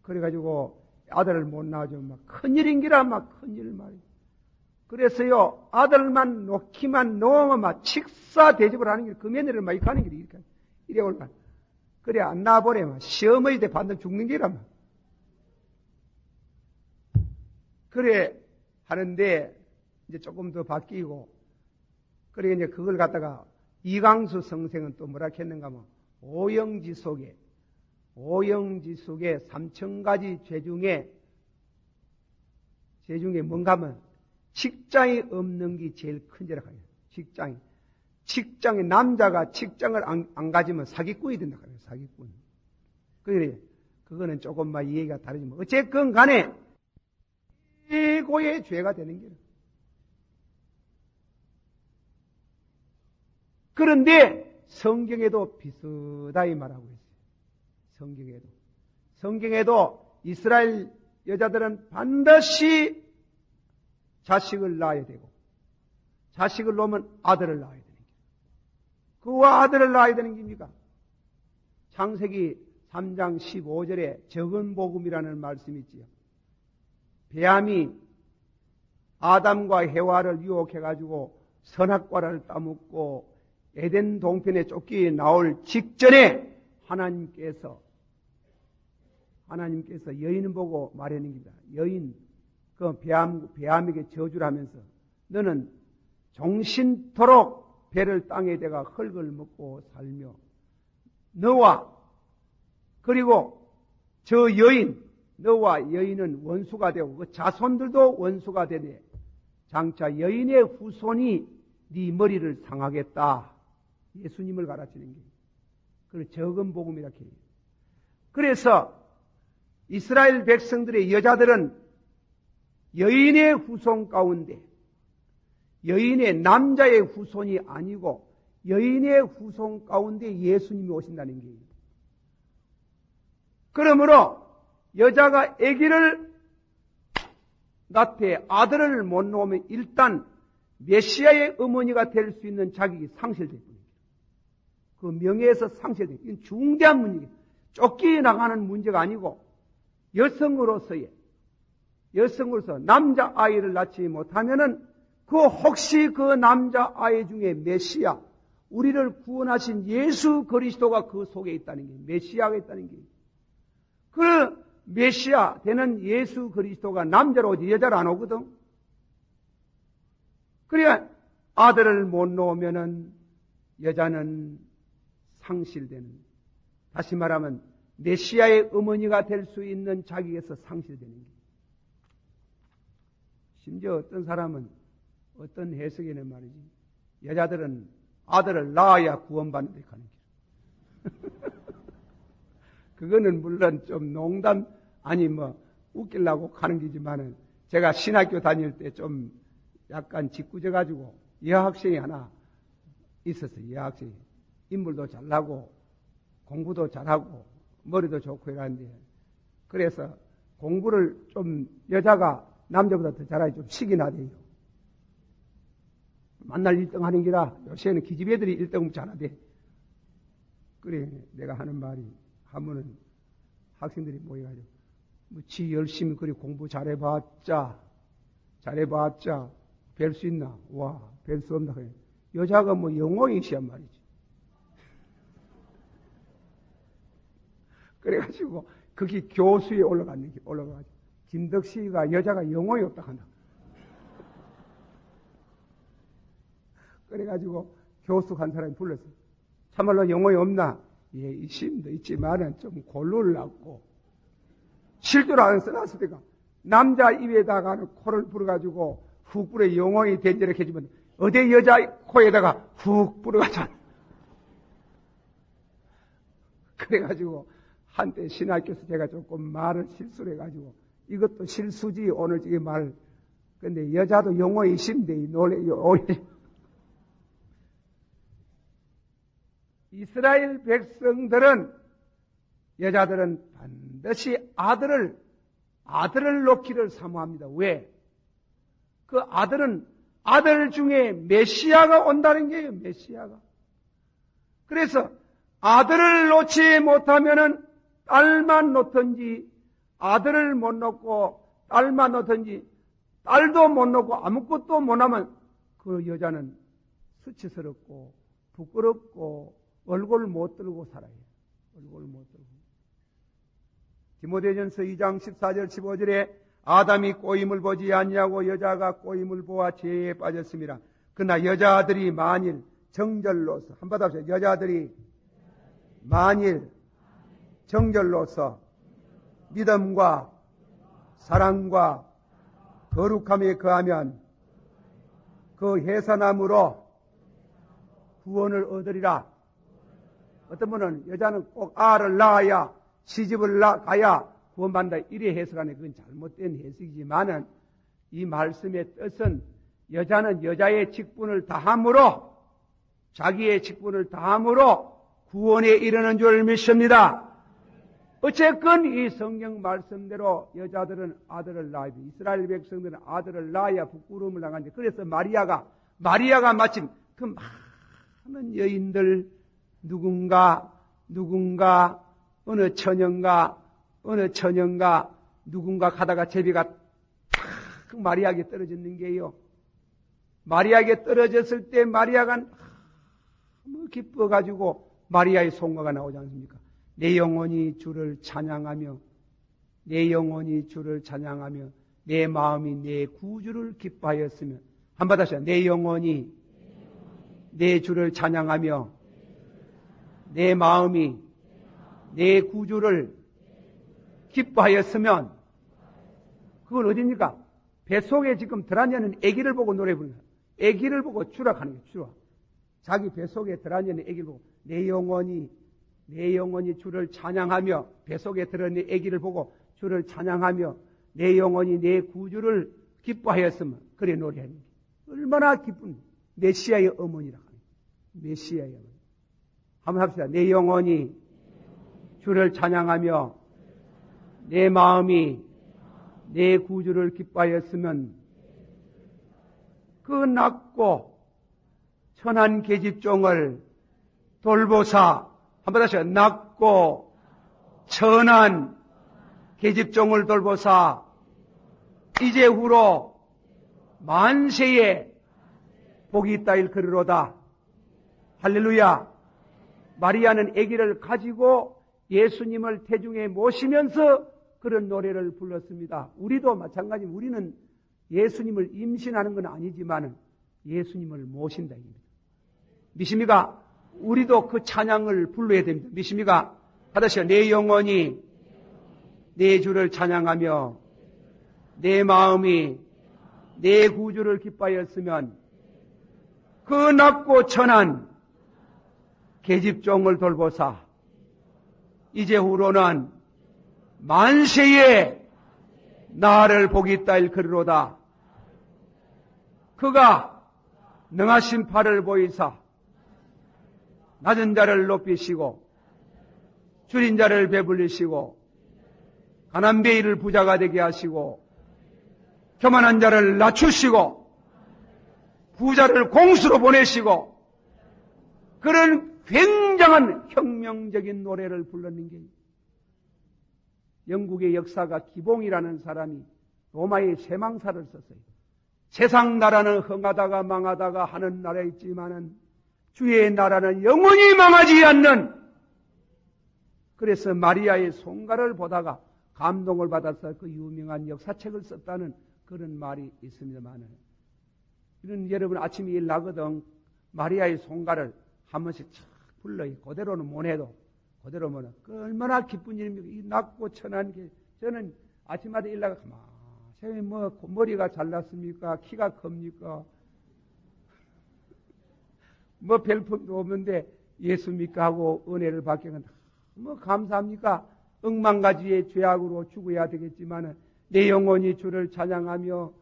그래가지고 아들을 못 낳아주면 막 큰일인 게라 막 큰일 말이에요. 그래서요 아들만 놓기만 놓으면 막 칙사 대접을 하는 게 그 며느리를 막 이렇게 하는 게 이렇게 이래 올만 그래 안 낳아보래만 시어머니 때 반드시 죽는 게라만 그래 하는데 이제 조금 더 바뀌고 그래 이제 그걸 갖다가 이강수 성생은 또 뭐라 했는가 하면 오영지 속에 3,000가지 죄 중에 뭔가 하면 직장이 없는 게 제일 큰 죄라고 해요. 직장에 남자가 직장을 안 가지면 사기꾼이 된다고 해요. 사기꾼. 그래 그거는 조금만 이해가 다르지만 어쨌건 간에 최고의 죄가 되는 거예요. 그런데 성경에도 비슷하게 말하고 있어요. 성경에도 이스라엘 여자들은 반드시 자식을 낳아야 되고 자식을 놓으면 아들을 낳아야 되는 거예요. 그와 아들을 낳아야 되는 겁니까? 창세기 3장 15절에 적은 복음이라는 말씀이 있지요. 뱀이 아담과 해와를 유혹해가지고 선악과를 따먹고 에덴 동편에 쫓기 나올 직전에 하나님께서 여인을 보고 말하는 겁니다. 여인, 그 뱀에게 저주를 하면서 너는 종신토록 배를 땅에 대가 흙을 먹고 살며 너와 그리고 저 여인 너와 여인은 원수가 되고 그 자손들도 원수가 되네. 장차 여인의 후손이 네 머리를 상하겠다. 예수님을 가르치는 게. 그걸 적은 복음이라 해요. 그래서 이스라엘 백성들의 여자들은 여인의 후손 가운데 여인의 남자의 후손이 아니고 여인의 후손 가운데 예수님이 오신다는 거예요. 그러므로 여자가 아기를 낳되 아들을 못 낳으면 일단 메시아의 어머니가 될 수 있는 자격이 상실될 뿐이에요. 그 명예에서 상실돼요. 이건 중대한 문제예요. 쫓겨나가는 문제가 아니고 여성으로서 남자 아이를 낳지 못하면은 혹시 그 남자 아이 중에 메시아, 우리를 구원하신 예수 그리스도가 그 속에 있다는 게 메시아가 있다는 게. 그 메시아 되는 예수 그리스도가 남자로 오지 여자로 안 오거든. 그래야 아들을 못 놓으면은 여자는 상실되는. 다시 말하면 메시아의 어머니가 될 수 있는 자기에서 상실되는 게. 심지어 어떤 사람은 어떤 해석에는 말이지. 여자들은 아들을 낳아야 구원받는 데 가는 길. 그거는 물론 좀 농담 아니 웃기려고 가는 거지만은 제가 신학교 다닐 때 좀 약간 짓궂어 가지고 여학생이 하나 있었어요. 이 학생이. 인물도 잘나고 공부도 잘하고 머리도 좋고 이러는데 그래서 공부를 좀 여자가 남자보다 더 잘하니 좀 시기 나대요. 만날 1등 하는 기라 요새는 기집애들이 1등 잘하대. 그래 내가 하는 말이 하면은 학생들이 모여가지고 지 열심히 그리 공부 잘해봤자 뵐 수 있나? 와, 뵐 수 없나? 여자가 뭐 영웅이시란 말이지. 그래가지고 거기 교수에 올라가가지고 김덕식이가 여자가 영웅이 없다 한다. 그래가지고 교수 한 사람이 불렀어. 참말로 영웅이 없나? 예, 있습니다. 있지만은 좀 골로를 낳고 실제로 안 써놨을 때가 남자 입에다가 코를 불어가지고 훅 불어 영웅이 된지를 해주면 어디 여자 코에다가 훅 불어가지고 그래가지고 한때 신학교에서 제가 조금 말을 실수를 해가지고 이것도 실수지 오늘 지금 말 근데 여자도 영웅이 있습니다. 이스라엘 백성들은 여자들은 반드시 아들을 놓기를 사모합니다. 왜? 그 아들은 아들 중에 메시아가 온다는 게예요. 메시아가. 그래서 아들을 놓지 못하면은 딸만 놓든지 아들을 못 놓고 딸만 놓든지 딸도 못 놓고 아무것도 못 하면 그 여자는 수치스럽고 부끄럽고 얼굴 못 들고 살아요. 얼굴 못 들고. 디모데전서 2장 14절 15절에 아담이 꼬임을 보지 아니하고 여자가 꼬임을 보아 죄에 빠졌습니다. 그러나 여자들이 만일 정절로서 한번 합시다. 여자들이 만일 정절로서 믿음과 사랑과 거룩함에 거하면 그 해산함으로 구원을 얻으리라. 어떤 분은 여자는 꼭 아를 낳아야 시집을 가야 구원받는다 이래 해석하는 그건 잘못된 해석이지만은 이 말씀의 뜻은 여자는 여자의 직분을 다함으로 자기의 직분을 다함으로 구원에 이르는 줄 믿습니다. 어쨌건 이 성경 말씀대로 여자들은 아들을 낳아야 돼. 이스라엘 백성들은 아들을 낳아야 부끄러움을 당하는데 그래서 마리아가 마침 그 많은 여인들 누군가 어느 처녀가 누군가 가다가 제비가 탁 마리아에게 떨어졌는 게요. 마리아에게 떨어졌을 때 마리아가 너무 기뻐가지고 마리아의 송가가 나오지 않습니까? 내 영혼이 주를 찬양하며 내 마음이 내 구주를 기뻐하였으며 한번 다시 내 영혼이 내 주를 찬양하며 내 마음이 내 구주를 기뻐하였으면 그건 어디입니까? 뱃속에 지금 들어앉는 아기를 보고 노래 부르는 거예요. 아기를 보고 추락하는 거예요. 추락. 자기 뱃속에 들어앉는 아기를 보고 내 영혼이 주를 찬양하며 뱃속에 들어있는 아기를 보고 주를 찬양하며 내 영혼이 내 구주를 기뻐하였으면 그래 노래하는 거예요. 얼마나 기쁜 메시아의 어머니라 하는 거예요. 메시아의 어머니. 한번 합시다. 내 영혼이 주를 찬양하며 내 마음이 내 구주를 기뻐하였으면 그 낮고 천한 계집종을 돌보사 한번 다시 낮고 천한 계집종을 돌보사 이제 후로 만세에 복이 있다 일컬으로다. 할렐루야. 마리아는 아기를 가지고 예수님을 태중에 모시면서 그런 노래를 불렀습니다. 우리도 마찬가지입니다. 우리는 예수님을 임신하는 건 아니지만 예수님을 모신다. 믿습니까? 우리도 그 찬양을 불러야 됩니다. 믿습니까? 다시 내 영혼이 내 주를 찬양하며 내 마음이 내 구주를 기뻐하였으면 그 낮고 천한 계집종을 돌보사 이제 후로는 만세에 나를 복이 있다 일컬으로다. 그가 능하신 팔을 보이사 낮은 자를 높이시고 줄인 자를 배불리시고 가난뱅이를 부자가 되게 하시고 교만한 자를 낮추시고 부자를 공수로 보내시고 그런 굉장한 혁명적인 노래를 불렀는 게 영국의 역사가 기봉이라는 사람이 로마의 쇠망사를 썼어요. 세상 나라는 흥하다가 망하다가 하는 나라였지만은 주의 나라는 영원히 망하지 않는, 그래서 마리아의 송가를 보다가 감동을 받아서 그 유명한 역사책을 썼다는 그런 말이 있습니다만은, 이런 여러분 아침에 일 나거든 마리아의 송가를 한 번씩 착 불러요. 그대로는 못 해도 그대로 뭐는 그 얼마나 기쁜 일입니까? 이 낮고 천한 게, 저는 아침마다 일 나가 가만히 뭐 머리가 잘났습니까? 키가 큽니까? 뭐 별품도 없는데 예수입니까 하고 은혜를 받기는 뭐 감사합니까? 억만가지의 죄악으로 죽어야 되겠지만 내 영혼이 주를 찬양하며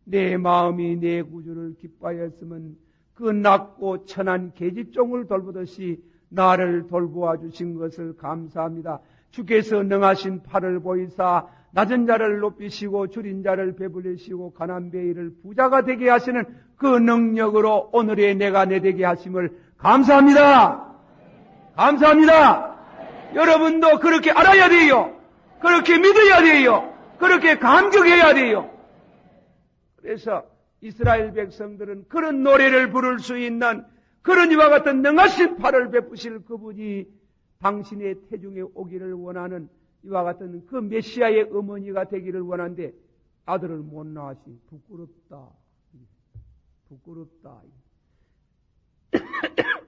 내 마음이 내 구주를 기뻐하였으면 그 낮고 천한 계집종을 돌보듯이 나를 돌보아 주신 것을 감사합니다. 주께서 능하신 팔을 보이사 낮은 자를 높이시고 줄인 자를 배불리시고 가난뱅이를 부자가 되게 하시는 그 능력으로 오늘의 내가 내 되게 하심을 감사합니다. 감사합니다. 여러분도 그렇게 알아야 돼요. 그렇게 믿어야 돼요. 그렇게 감격해야 돼요. 그래서 이스라엘 백성들은 그런 노래를 부를 수 있는 그런 이와 같은 능하신 팔을 베푸실 그분이 당신의 태중에 오기를 원하는 이와 같은 그 메시아의 어머니가 되기를 원하는데 아들을 못 낳으시 부끄럽다. 부끄럽다.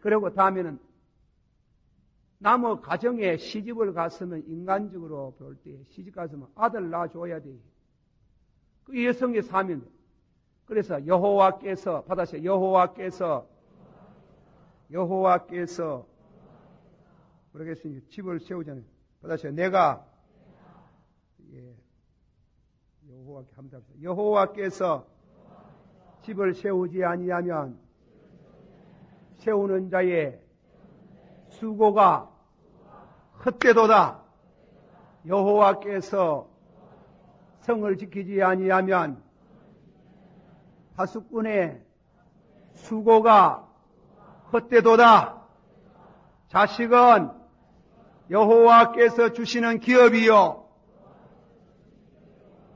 그리고 다음에는 남의 가정에 시집을 갔으면 인간적으로 볼 때 시집 갔으면 아들 낳아줘야 돼. 그 여성의 사명. 그래서 여호와께서 받아서 여호와께서 그러겠습니다. 집을 세우잖아요. 받아서 내가 여호와께 합니다. 여호와께서 집을 세우지 아니하면 세우는 자의 수고가 헛되도다. 여호와께서 성을 지키지 아니하면 파수꾼의 수고가 헛되도다. 자식은 여호와께서 주시는 기업이요.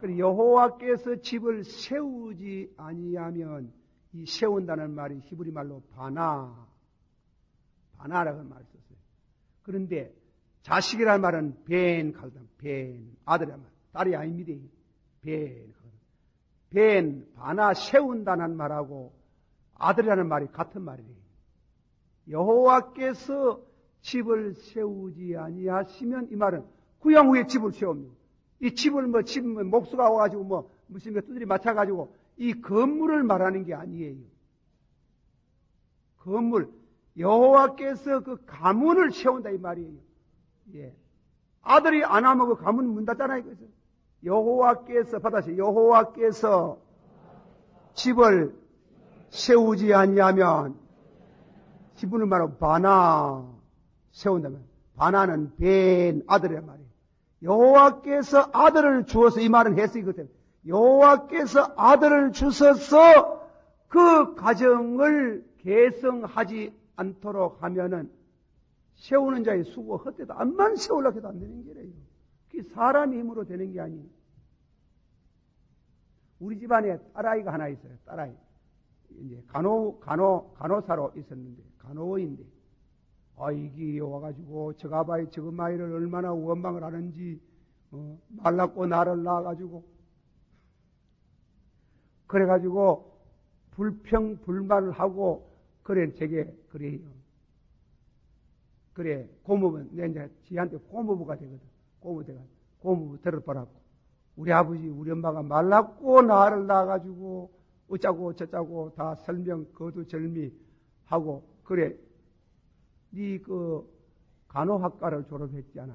여호와께서 집을 세우지 아니하면, 이 세운다는 말이 히브리 말로 바나라는 말을 썼어요. 그런데 자식이라는 말은 벤, 아들이란 말, 딸이 아닙니다. 바나, 세운다는 말하고 아들이라는 말이 같은 말이에요. 여호와께서 집을 세우지 아니하시면, 이 말은 구약 후에 집을 세웁니다. 이 집을 목수가 와가지고 무슨 두들이 맞춰가지고 이 건물을 말하는 게 아니에요. 건물, 여호와께서 그 가문을 세운다 이 말이에요. 예. 아들이 안 하면 그 가문 문 닫잖아요. 그래서 여호와께서 받아서 여호와께서 집을 세우지 아니하면, 집을 말하고 바나 세운다면, 바나는 벤 아들이란 말이에요. 여호와께서 아들을 주어서, 이 말은 했어요. 그때 여호와께서 아들을 주셔서 그 가정을 개성하지 않도록 하면은 세우는 자의 수고 헛되다. 암만 세우려고 해도 안 되는 게래요. 그게 사람의 힘으로 되는 게 아니에요. 우리 집안에 딸아이가 하나 있어요. 딸아이. 이제 간호사로 있었는데, 간호인데, 이게 와가지고, 저가봐야 저금 아이를 얼마나 원망을 하는지, 말랐고 나를 낳아가지고, 그래가지고, 불평불만을 하고, 그래, 그래요. 그래, 고모부, 내 이제 지한테 고모부가 되거든. 고모부 들어보라고. 우리 아버지, 우리 엄마가 말랐고 나를 낳아가지고, 어쩌고 저쩌고 다 설명, 거두절미 하고, 그래, 네 그 간호학과를 졸업했잖아.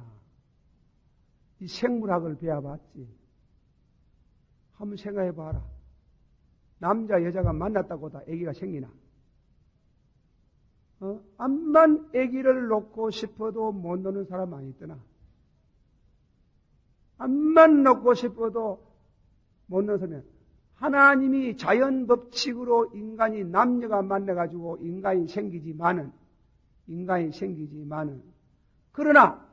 이 생물학을 배워봤지. 한번 생각해봐라. 남자 여자가 만났다고 다 아기가 생기나? 암만 아기를 놓고 싶어도 못 놓는 사람 많이 있더나. 암만 놓고 싶어도 못 놓는 사람. 하나님이 자연 법칙으로 인간이 남녀가 만나가지고 인간이 생기지만은, 그러나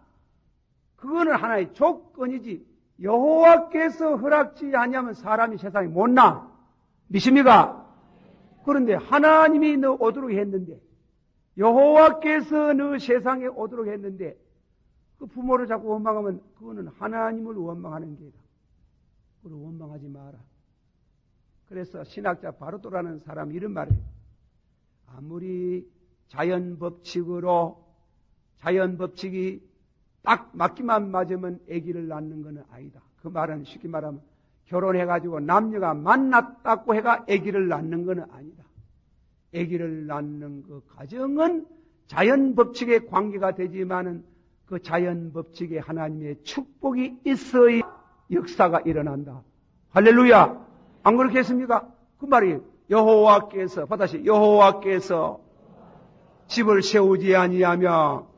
그거는 하나의 조건이지. 여호와께서 허락지 아니하면 사람이 세상에 못 나. 믿습니까? 그런데 하나님이 너 오도록 했는데, 여호와께서 너 세상에 오도록 했는데, 그 부모를 자꾸 원망하면 그거는 하나님을 원망하는 게다. 그걸 원망하지 마라. 그래서 신학자 바르도라는 사람이 이런 말을 해요. 아무리 자연 법칙이 딱 맞기만 맞으면 아기를 낳는 것은 아니다. 그 말은 쉽게 말하면 결혼해가지고 남녀가 만났다고 해가 아기를 낳는 것은 아니다. 아기를 낳는 그 과정은 자연 법칙에 관계가 되지만은 그 자연 법칙에 하나님의 축복이 있어야 역사가 일어난다. 할렐루야! 안 그렇겠습니까? 그 말이 여호와께서 집을 세우지 아니하며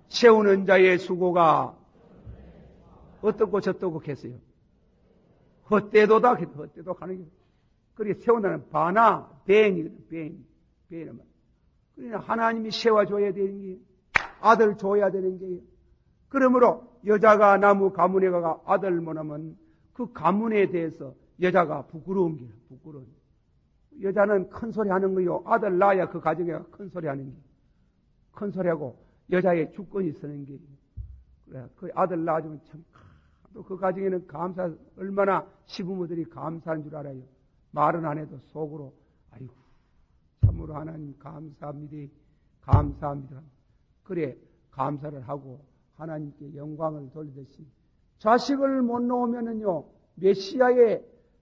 세우는 자의 수고가 어떻고 저떻고 했어요. 헛되도다 하는 게. 그래 세운다는 바나 배인이거든. 배인은 말. 그러나 하나님이 세워줘야 되는 게 아들 줘야 되는 게. 그러므로 여자가 나무 가문에 가가 아들 못하면 그 가문에 대해서 여자가 부끄러운 게야. 부끄러운. 여자는 큰 소리 하는 거요. 아들 낳아야 그 가정에 큰 소리 하는 게. 큰 소리 하고 여자의 주권이 쓰는 게. 그래. 그 아들 낳아주면 참, 또 그 가정에는 얼마나 시부모들이 감사한 줄 알아요. 말은 안 해도 속으로, 아이고, 참으로 하나님 감사합니다. 그래, 감사를 하고 하나님께 영광을 돌리듯이 자식을 못 놓으면은요,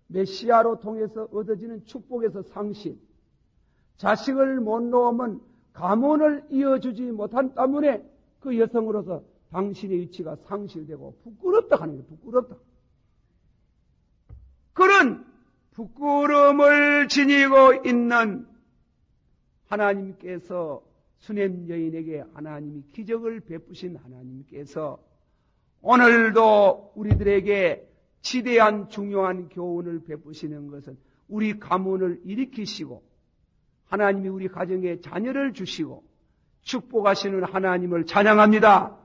메시아로 통해서 얻어지는 축복에서 상실. 자식을 못 놓으면 가문을 이어주지 못한 때문에 그 여성으로서 당신의 위치가 상실되고 부끄럽다 하는 거예요. 부끄럽다. 그런 부끄러움을 지니고 있는 하나님께서 수냄 여인에게 하나님이 기적을 베푸신 하나님께서 오늘도 우리들에게 지대한 중요한 교훈을 베푸시는 것은 우리 가문을 일으키시고 하나님이 우리 가정에 자녀를 주시고 축복하시는 하나님을 찬양합니다.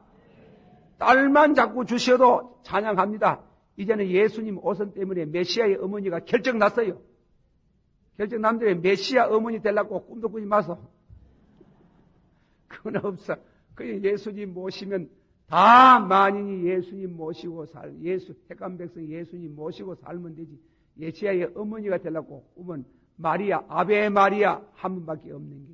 딸만 자꾸 주셔도 찬양합니다. 이제는 예수님 오선 때문에 메시아의 어머니가 결정났어요. 결정남들의 메시아 어머니 되려고 꿈도 꾸지 마소. 그건 없어. 그냥 예수님 모시면 다 만인이 예수님 모시고 택한 백성 예수님 모시고 살면 되지. 메시아의 어머니가 되려고 꿈은 마리아, 아베 마리아 한 분밖에 없는 게.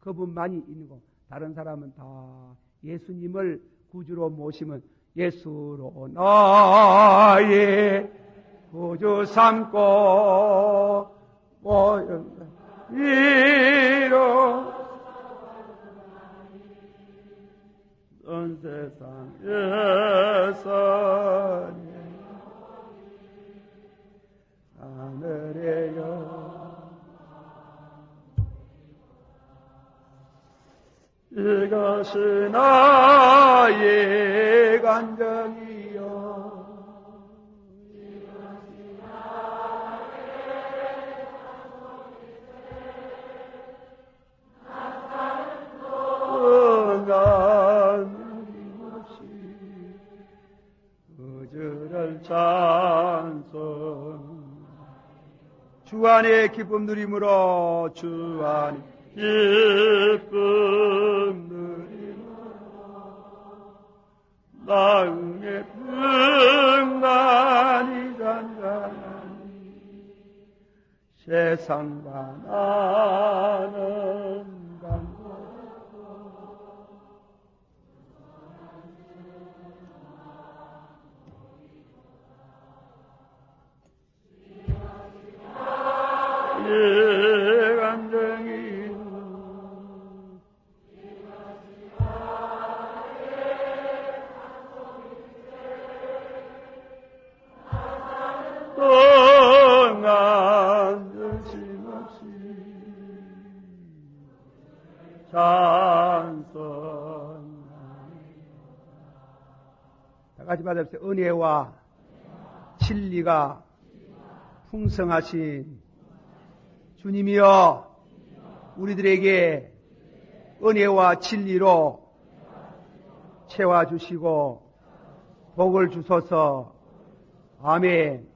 그분만이 있는 거. 다른 사람은 다 예수님을 구주로 모시면 예수로 나의 구주 삼고 위로 온 세상에서 하늘의 이것이 나의 간증이요. 이것이 나의 구주를 찬송. 주 안에 기쁨 누림으로 주 안에 기쁨 누림으로 나음의 평안이 잔잔하니 세상과 나는 감정이 동안 드심없이 다 같이 받아보세요. 은혜와 진리가 풍성하신 주님이여, 우리들에게 은혜와 진리로 채워주시고 복을 주소서. 아멘.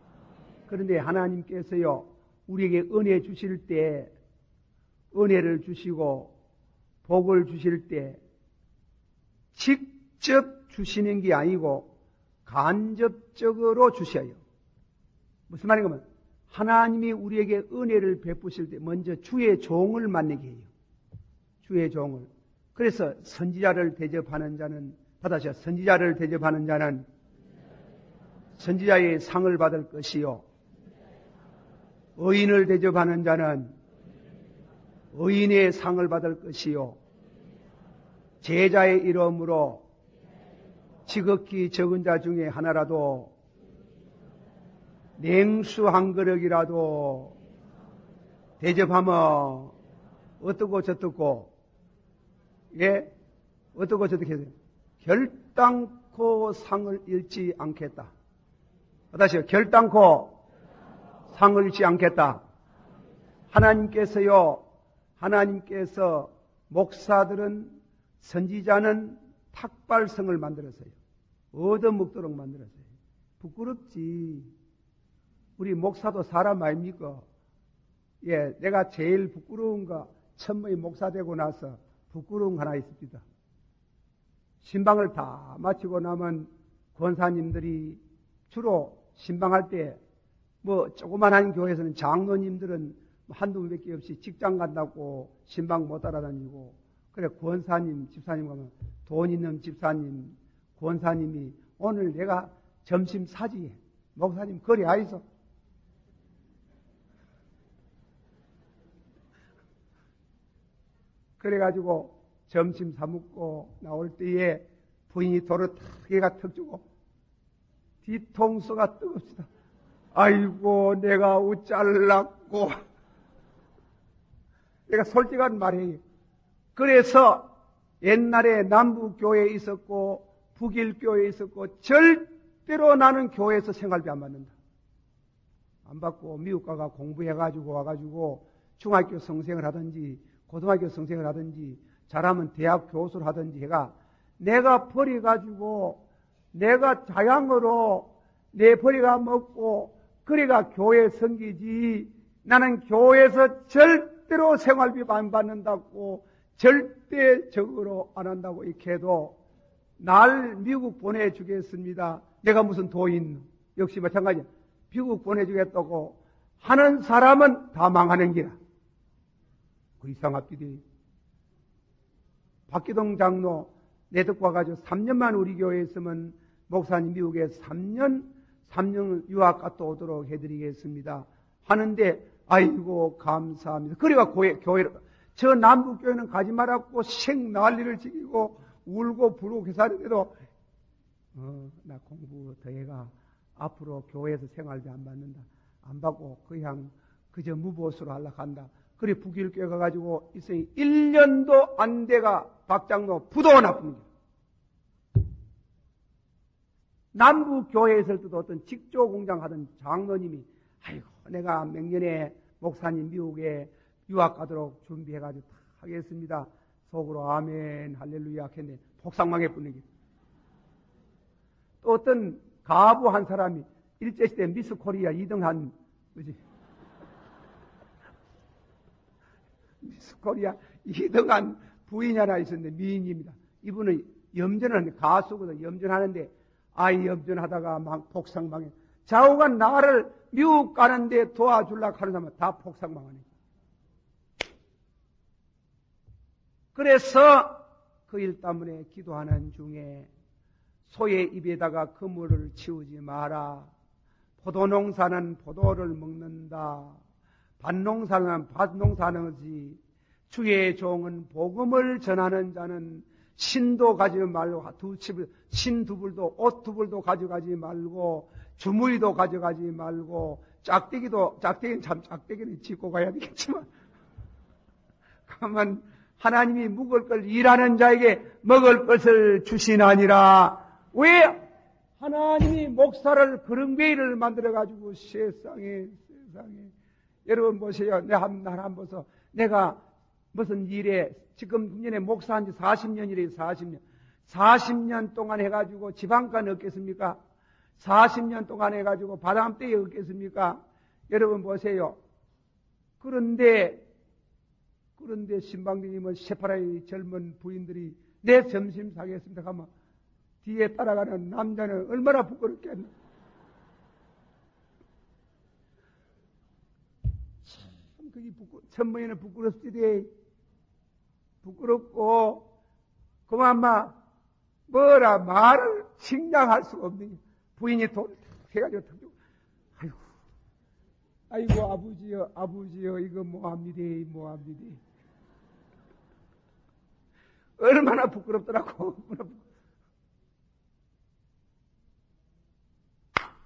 그런데 하나님께서요, 우리에게 은혜 주실 때, 은혜를 주시고 복을 주실 때 직접 주시는 게 아니고 간접적으로 주셔요. 무슨 말인가? 하나님이 우리에게 은혜를 베푸실 때 먼저 주의 종을 만나게 해요. 주의 종을. 그래서 선지자를 대접하는 자는, 받아서 선지자를 대접하는 자는 선지자의 상을 받을 것이요, 의인을 대접하는 자는 의인의 상을 받을 것이요, 제자의 이름으로 지극히 적은 자 중에 하나라도 냉수 한 그릇이라도 대접하면 어떻고 저떻고, 예, 어떻고 저떻게 해요? 결단코 상을 잃지 않겠다. 다시요. 결단코 상을 잃지 않겠다. 하나님께서 목사들은, 선지자는 탁발성을 만들었어요. 얻어먹도록 만들었어요. 부끄럽지. 우리 목사도 사람 아닙니까? 예, 내가 제일 부끄러운가, 천문의 목사 되고 나서 부끄러운 거 하나 있습니다. 신방을 다 마치고 나면 권사님들이 주로 신방할 때, 조그만한 교회에서는 장로님들은 한두 분밖에 없이 직장 간다고 신방 못 따라다니고, 그래, 권사님, 집사님 가면 돈 있는 집사님, 권사님이 오늘 내가 점심 사지, 목사님 거리 아이소. 그래가지고 점심 사먹고 나올 때에 부인이 도로 탁 주고 뒤통수가 뜨겁시다. 아이고, 내가 우짤랐고. 내가 솔직한 말이에요. 그래서 옛날에 남북교회에 있었고 북일교회에 있었고 절대로 나는 교회에서 생활비 안 받는다. 안 받고 미국 가가 공부해가지고 와가지고 중학교 성생을 하든지 고등학교 성생을 하든지 잘하면 대학 교수를 하든지 해가 내가 버려가지고 내가 자양으로 내 버리가 먹고 그래가 교회 섬기지, 나는 교회에서 절대로 생활비 안 받는다고 절대적으로 안 한다고 이렇게 해도 날 미국 보내주겠습니다. 내가 무슨 도인, 역시 마찬가지야. 미국 보내주겠다고 하는 사람은 다 망하는 기라. 그 이상합디디. 박기동 장로 내 듣고 와가지고 3년만 우리 교회에 있으면 목사님 미국에 3년 유학 갔다 오도록 해드리겠습니다 하는데, 아이고 감사합니다. 그래가 교회를, 저 남북교회는 가지 말았고 생 난리를 지기고 울고 부르고 회사는데도 나 공부 더 해가 앞으로 교회에서 생활비 안 받는다. 안 받고 그냥 그저 무보수로 하려고 한다. 그래 북일교회 가가지고 있으니 1년도 안 돼가 박장로 부도가 나쁩니다. 남북교회에 있을 때도 어떤 직조공장 하던 장로님이 아이고 내가 맹년에 목사님 미국에 유학 가도록 준비해가지고 다 하겠습니다. 속으로 아멘 할렐루야 했는데 폭삭망해 뿌는 게. 또 어떤 가부 한 사람이 일제시대 미스 코리아 2등한 그지? 미스 코리아 2등한 부인이 하나 있었는데 미인입니다. 이분은 염전을 하는데 가수거든. 염전하는데 아이 염전하다가 막 폭삭망해. 좌우가 나를 미국 가는데 도와주려고 하는 사람은 다 폭삭망하네. 그래서 그 일 때문에 기도하는 중에 소의 입에다가 그물을 치우지 마라. 포도농사는 포도를 먹는다. 밭농사는 밭농사는지. 주의 종은 복음을 전하는 자는 신도 가지고 말고 신두불도 옷두불도 가져가지 말고 주무리도 가져가지 말고 짝대기는 짚고 가야 되겠지만 가만 하나님이 묵을 걸 일하는 자에게 먹을 것을 주시나니라. 왜? 하나님이 목사를 그런 괴를 만들어가지고 세상에. 여러분 보세요. 날 한번 보소. 내가 무슨 일에, 지금 국년에 목사한 지 40년이래요, 40년. 40년 동안 해가지고 지방간 얻겠습니까? 40년 동안 해가지고 바람대에 얻겠습니까? 여러분 보세요. 그런데 신방님은 새파라의 젊은 부인들이 내 점심 사겠습니다 하면 뒤에 따라가는 남자는 얼마나 부끄럽겠나. 참 그게 천모에는 부끄럽지대. 부끄럽고 그만 뭐라 말을 식량할 수가 없는 부인이 돈 해가지고 아이고 아버지여 이거 뭐합니다. 얼마나 부끄럽더라고.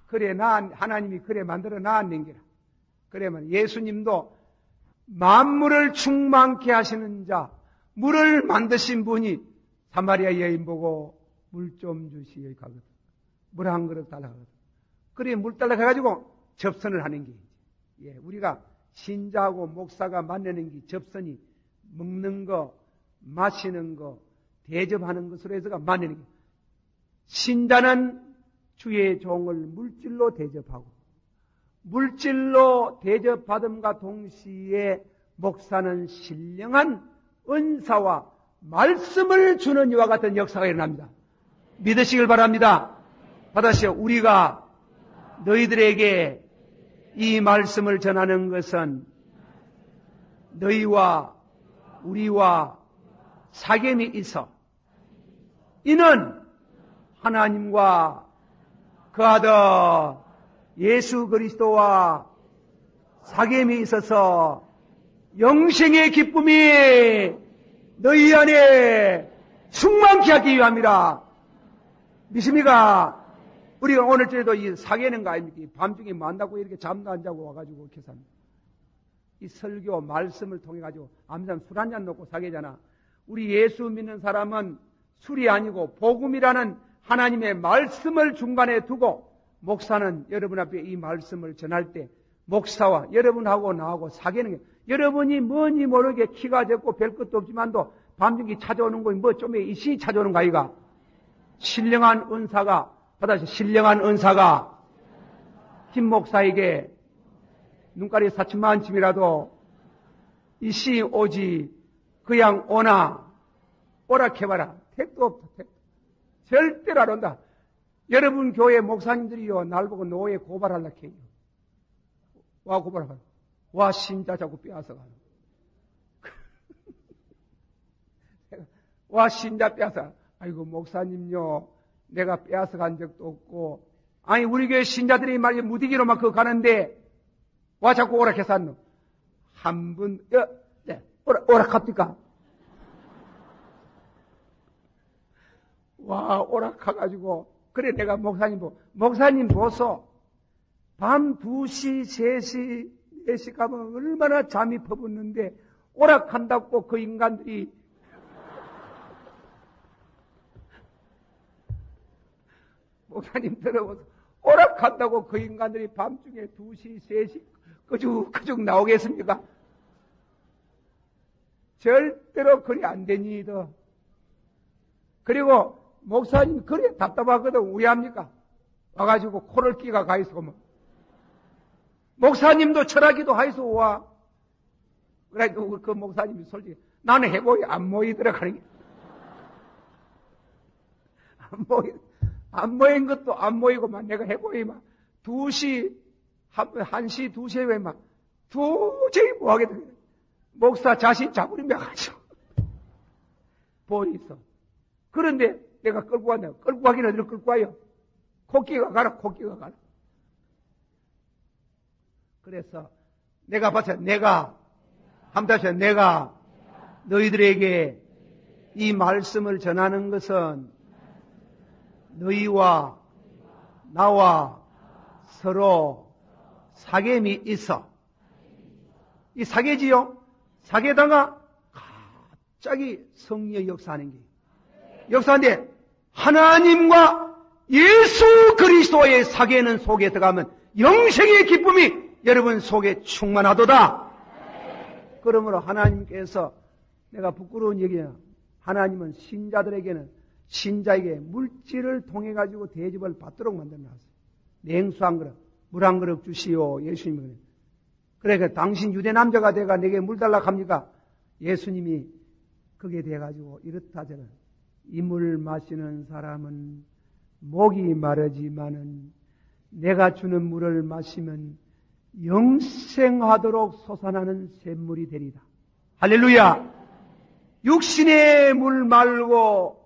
그래 하나님이 그래 만들어 놨는기라. 그러면 예수님도 만물을 충만케 하시는 자, 물을 만드신 분이 사마리아 여인 보고 물 좀 주시오 가거든. 물 한 그릇 달라 가거든. 그래 물 달라 가가지고 접선을 하는 게 우리가 신자하고 목사가 만나는 게 접선이 먹는 거, 마시는 거, 대접하는 것으로 해서가 만나는 게 신자는 주의 종을 물질로 대접하고 물질로 대접받음과 동시에 목사는 신령한 은사와 말씀을 주는 이와 같은 역사가 일어납니다. 믿으시길 바랍니다. 받으시오. 우리가 너희들에게 이 말씀을 전하는 것은 너희와 우리와 사귐이 있어 이는 하나님과 그 아들 예수 그리스도와 사귐이 있어서 영생의 기쁨이 너희 안에 충만케 하기 위함이라. 믿습니까? 우리가 오늘쯤에도 이 사귀는 거 아닙니까? 밤중에 만나고 이렇게 잠도 안 자고 와가지고 이렇게 삽니다. 이 설교 말씀을 통해 가지고 아무튼 술 한잔 놓고 사귀잖아. 우리 예수 믿는 사람은 술이 아니고 복음이라는 하나님의 말씀을 중간에 두고 목사는 여러분 앞에 이 말씀을 전할 때 목사와 여러분하고 나하고 사귀는 게 여러분이 뭔지 모르게 키가 적고 별 것도 없지만도 밤중에 찾아오는 거이 뭐 좀 이시 찾아오는 거 아이가? 신령한 은사가 받아서 신령한 은사가 김 목사에게 눈가리 4천만 원쯤이라도 이시 오지 그냥 오나 오락해봐라. 택도 없다. 택. 절대로 안 온다. 여러분 교회 목사님들이요 날 보고 노예 고발하려고 해요. 와 고발하라. 와 신자 자꾸 빼앗아가. 와 신자 빼앗아. 아이고 목사님요 내가 빼앗아간 적도 없고 아니 우리 교회 신자들이 말이야 무디기로만 그거 가는데 와 자꾸 오락해서 안 넣어. 한 분 네, 오락합니까? 와 오락해가지고 그래 내가 목사님 보소 밤 2시 3시 4시 가면 얼마나 잠이 퍼붓는데 오락한다고 그 인간들이 목사님 들어보소 오락한다고 그 인간들이 밤중에 2시 3시 그쭉 나오겠습니까? 절대로 그리 안 되니이더. 그리고 목사님 그래 답답하거든. 왜 합니까? 와가지고 코를 끼가 가있어. 뭐. 목사님도 철학이도 하이소 와. 그래도 그 목사님이 솔직히 나는 해보이 안 모이더라 가는 게. 안 모인 것도 안 모이고만 내가 해보이만 2시 1시 2시에 왜만 도저히 뭐하겠다. 목사 자신 잡으리며 가지고 보이 있어. 그런데 내가 끌고 왔네. 끌고 가기는 어디로 끌고 와요? 코끼가 가라. 그래서 내가 봤어요. 내가 너희들에게 이 말씀을 전하는 것은 너희와 나와 서로 사귐이 있어. 이 사귐지요? 사귐다가 갑자기 성령의 역사하는 게 역사인데 하나님과 예수 그리스도의 사계는 속에 들어가면 영생의 기쁨이 여러분 속에 충만하도다. 그러므로 하나님께서, 내가 부끄러운 얘기야, 하나님은 신자에게 물질을 통해 가지고 대접을 받도록 만들어놨어요. 냉수 한 그릇, 물 한 그릇 주시오. 예수님은. 그래, 당신 유대 남자가 돼가 내게 물 달라고 합니까? 예수님이 그게 돼가지고 이렇다 저렇다. 이 물 마시는 사람은 목이 마르지만은 내가 주는 물을 마시면 영생하도록 솟아나는 샘물이 되리다. 할렐루야! 육신의 물 말고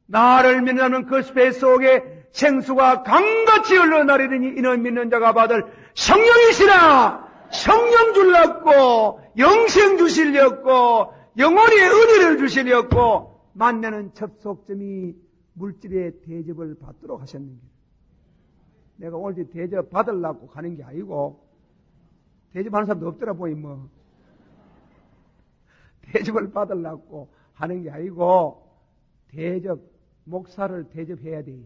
나를 믿는 그 배 속에 생수가 강같이 흘러나리더니 이는 믿는 자가 받을 성령이시라. 성령 주려고, 영생 주시려고, 영원히 은혜를 주시려고 만나는 접속점이 물질의 대접을 받도록 하셨는 거예요. 내가 오늘 대접 받으려고 가는 게 아니고, 대접하는 사람도 없더라 보니 뭐. 대접을 받으려고 하는 게 아니고, 목사를 대접해야 돼.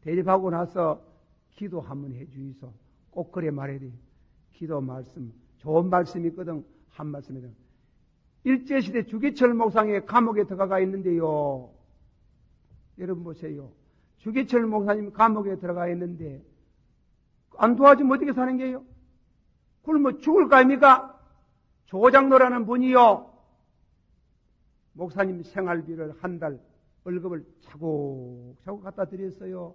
대접하고 나서 기도 한번 해 주이소. 꼭 그래 말해야 돼. 기도 말씀, 좋은 말씀이 있거든, 한 말씀이든. 일제시대 주기철 목사님의 감옥에 들어가 있는데요. 여러분 보세요. 주기철 목사님 감옥에 들어가 있는데, 안 도와주면 어떻게 사는 게요? 굶어 죽을 거 아닙니까? 조장로라는 분이요. 목사님 생활비를 한 달 월급을 차곡차곡 갖다 드렸어요.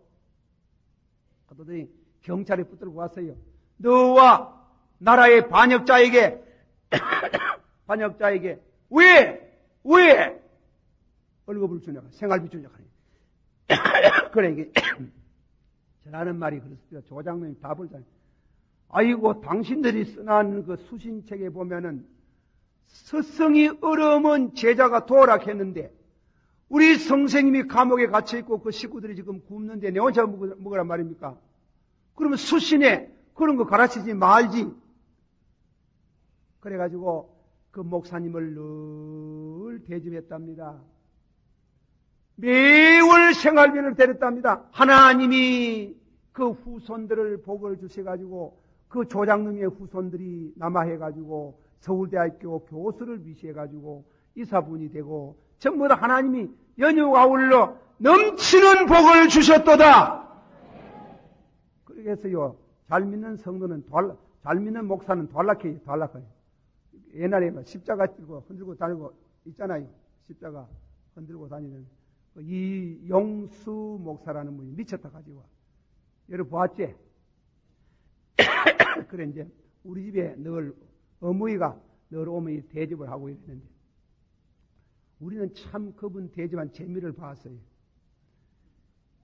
갖다 드리니 경찰이 붙들고 왔어요. 너와 나라의 반역자에게 왜 월급을 주냐고, 생활비 주냐고 하니. 그래, 이게 저라는 말이 그렇습니다. 조장로님 답을 잘. 아이고, 당신들이 써난 그 수신책에 보면은 스승이 어려우면 제자가 도우라 했는데, 우리 선생님이 감옥에 갇혀있고 그 식구들이 지금 굶는데 내 혼자 먹으란 말입니까? 그러면 수신에 그런 거 가르치지 말지. 그래가지고 그 목사님을 늘 대접했답니다. 매월 생활비를 드렸답니다. 하나님이 그 후손들을 복을 주셔가지고 그 조장님의 후손들이 남아해가지고 서울대학교 교수를 위시해가지고 이사분이 되고 전부 다 하나님이 연유가 아울러 넘치는 복을 주셨도다. 그래서요, 잘 믿는 성도는 잘 믿는 목사는 도안락해요. 옛날에 십자가 들고 흔들고 다니고 있잖아요. 십자가 흔들고 다니는 이 용수 목사라는 분이 미쳤다 가지고. 여러분 보았지? 그래 이제 우리 집에 늘 어머니가 늘 오면 대접을 하고 이랬는데 우리는 참 그분 대접한 재미를 봤어요.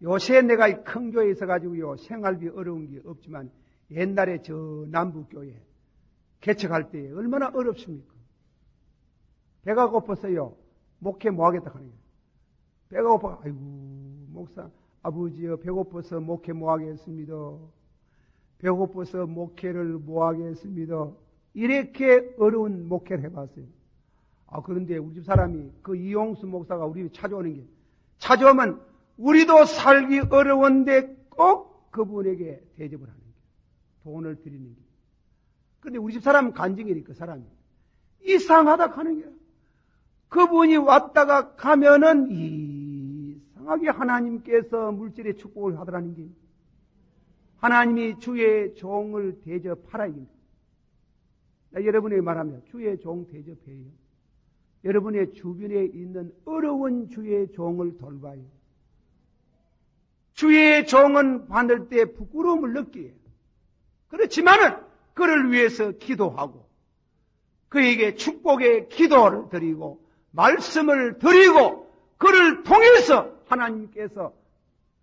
요새 내가 큰 교회에 있어가지고요, 생활비 어려운 게 없지만 옛날에 저 남북교회 개척할 때 얼마나 어렵습니까? 배가 고팠어요. 목회 뭐 하겠다 하는 거예요. 배가 고파, 아이고, 목사, 아버지요, 배고파서 목회 뭐 하겠습니다. 배고파서 목회를 뭐 하겠습니다. 이렇게 어려운 목회를 해봤어요. 그런데 우리 집 사람이 그 이용수 목사가 우리 집에 찾아오는 게, 찾아오면 우리도 살기 어려운데 꼭 그분에게 대접을 하는 게, 돈을 드리는 게. 근데 우리 집 사람은 간증이니까 그 사람이 이상하다 하는 게, 그분이 왔다가 가면은 이상하게 하나님께서 물질의 축복을 하더라는 게, 하나님이 주의 종을 대접하라 이깁니다. 여러분에게 말하면 주의 종 대접해요. 여러분의 주변에 있는 어려운 주의 종을 돌봐요. 주의 종은 받을 때 부끄러움을 느끼어요. 그렇지만은 그를 위해서 기도하고 그에게 축복의 기도를 드리고 말씀을 드리고 그를 통해서 하나님께서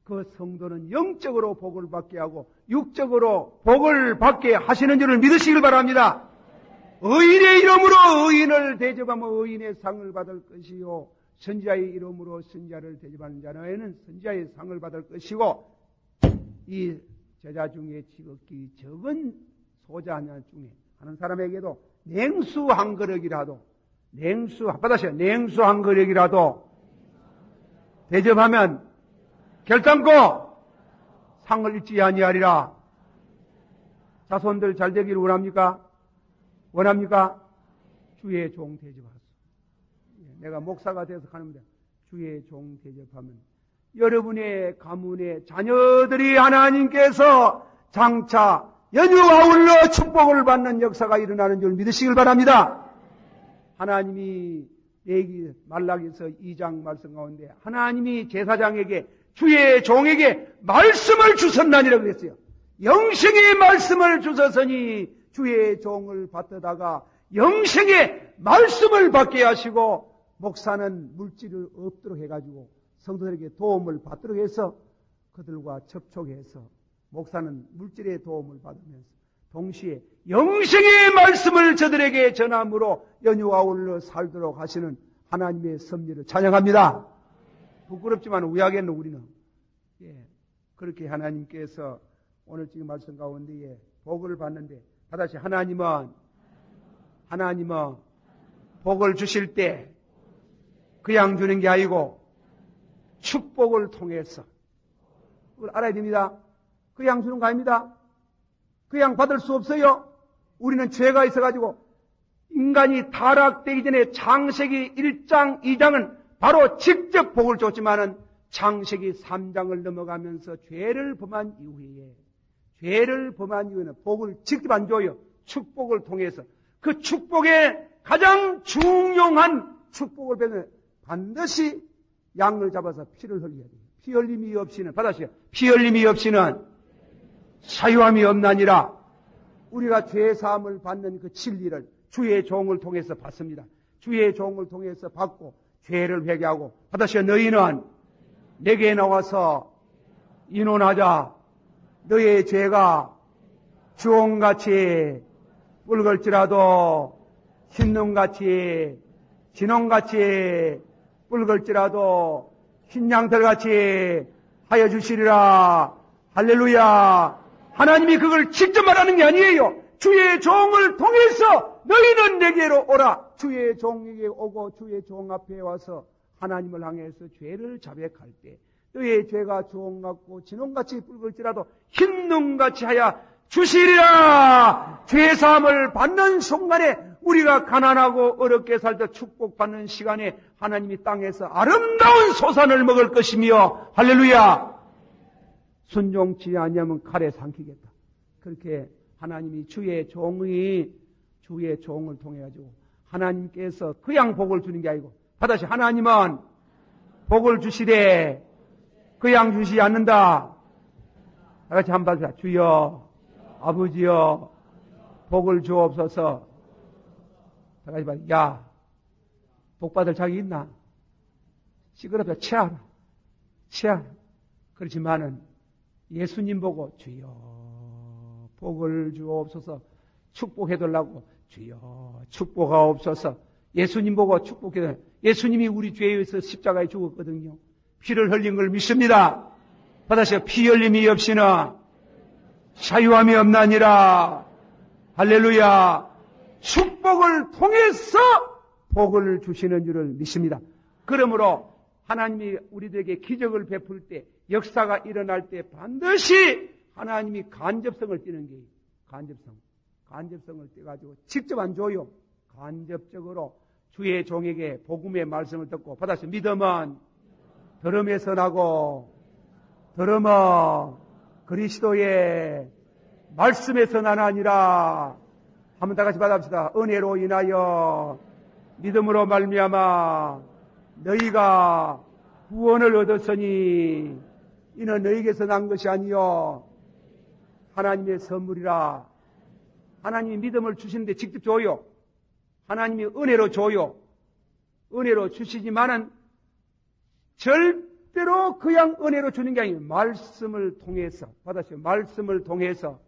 그 성도는 영적으로 복을 받게 하고 육적으로 복을 받게 하시는 줄을 믿으시길 바랍니다. 의인의 이름으로 의인을 대접하면 의인의 상을 받을 것이요, 선지자의 이름으로 선지자를 대접하는 자는 선지자의 상을 받을 것이고, 이 제자 중에 지극히 적은 소자 중에 하는 사람에게도 냉수 한 그릇이라도, 냉수 한 그릇이라도 대접하면 결단코 상을 잃지 아니하리라. 자손들 잘 되기를 원합니까? 원합니까? 주의 종 대접하소서. 내가 목사가 돼서 가는데 주의 종 대접하면 여러분의 가문의 자녀들이 하나님께서 장차 연유와 아울러 축복을 받는 역사가 일어나는 줄 믿으시길 바랍니다. 하나님이 말라기서 2장 말씀 가운데 하나님이 제사장에게 주의 종에게 말씀을 주셨나니라고 그랬어요. 영생의 말씀을 주셨으니 주의 종을 받다가 영생의 말씀을 받게 하시고 목사는 물질을 얻도록 해가지고 성도들에게 도움을 받도록 해서 그들과 접촉해서 목사는 물질의 도움을 받으면서 동시에 영생의 말씀을 저들에게 전함으로 연유가 올라 살도록 하시는 하나님의 섭리를 찬양합니다. 부끄럽지만 우야겠노 우리는. 그렇게 하나님께서 오늘 지금 말씀 가운데에 복을 받는데 다시 하나님은 복을 주실 때 그냥 주는 게 아니고 축복을 통해서 그걸 알아야 됩니다. 그냥 주는 거 아닙니다. 그냥 받을 수 없어요. 우리는 죄가 있어가지고 인간이 타락되기 전에 창세기 1장, 2장은 바로 직접 복을 줬지만은 창세기 3장을 넘어가면서 죄를 범한 이후에는 복을 직접 안 줘요. 축복을 통해서. 그 축복의 가장 중요한 축복을 배는 반드시 양을 잡아서 피를 흘려야 돼요. 피 흘림이 없이는, 받아시요. 피 흘림이 없이는 사유함이 없나니라. 우리가 죄 사함을 받는 그 진리를 주의 종을 통해서 받습니다. 주의 종을 통해서 받고 죄를 회개하고 받아시요. 너희는 내게 나와서 인원하자. 너의 죄가 주홍같이 붉을지라도 흰눈같이 진홍같이 붉을지라도 흰 양털같이 하여 주시리라. 할렐루야. 하나님이 그걸 직접 말하는 게 아니에요. 주의 종을 통해서 너희는 내게로 오라. 주의 종에게 오고 주의 종 앞에 와서 하나님을 향해서 죄를 자백할 때 너의 죄가 주홍같고 진홍같이 붉을지라도 흰눈같이 하여 주시리라. 죄사함을 받는 순간에 우리가 가난하고 어렵게 살 때 축복받는 시간에 하나님이 땅에서 아름다운 소산을 먹을 것이며 할렐루야. 순종치 아니하면 칼에 삼키겠다. 그렇게 하나님이 주의 종을 통해 가지고 하나님께서 그냥 복을 주는 게 아니고 다시 하나님은 복을 주시되 그냥 주시지 않는다. 다 같이 한번 합시다. 주여 아버지여 복을 주옵소서. 다 같이 봐. 야, 복 받을 자기 있나? 시끄럽다. 체하라. 그렇지만은 예수님 보고 주여 복을 주옵소서. 축복해달라고 주여 축복하옵소서. 예수님 보고 축복해달라고. 예수님이 우리 죄에 의해서 십자가에 죽었거든요. 피를 흘린 걸 믿습니다. 받아서 피 흘림이 없이는 사유함이 없나니라. 할렐루야. 축복을 통해서 복을 주시는 줄을 믿습니다. 그러므로 하나님이 우리들에게 기적을 베풀 때, 역사가 일어날 때 반드시 하나님이 간접성을 띠는 게 간접성을 띠가지고 직접 안 줘요. 간접적으로 주의 종에게 복음의 말씀을 듣고 받아서 믿음은 들음에서 나고 들음은 그리스도의 말씀에서 나나니라. 한번 다 같이 받아봅시다. 은혜로 인하여 믿음으로 말미암아 너희가 구원을 얻었으니 이는 너희에게서 난 것이 아니요 하나님의 선물이라. 하나님이 믿음을 주시는데 직접 줘요. 하나님이 은혜로 줘요. 은혜로 주시지만은 절대로 그냥 은혜로 주는 게 아니에요. 말씀을 통해서 받았어요. 말씀을 통해서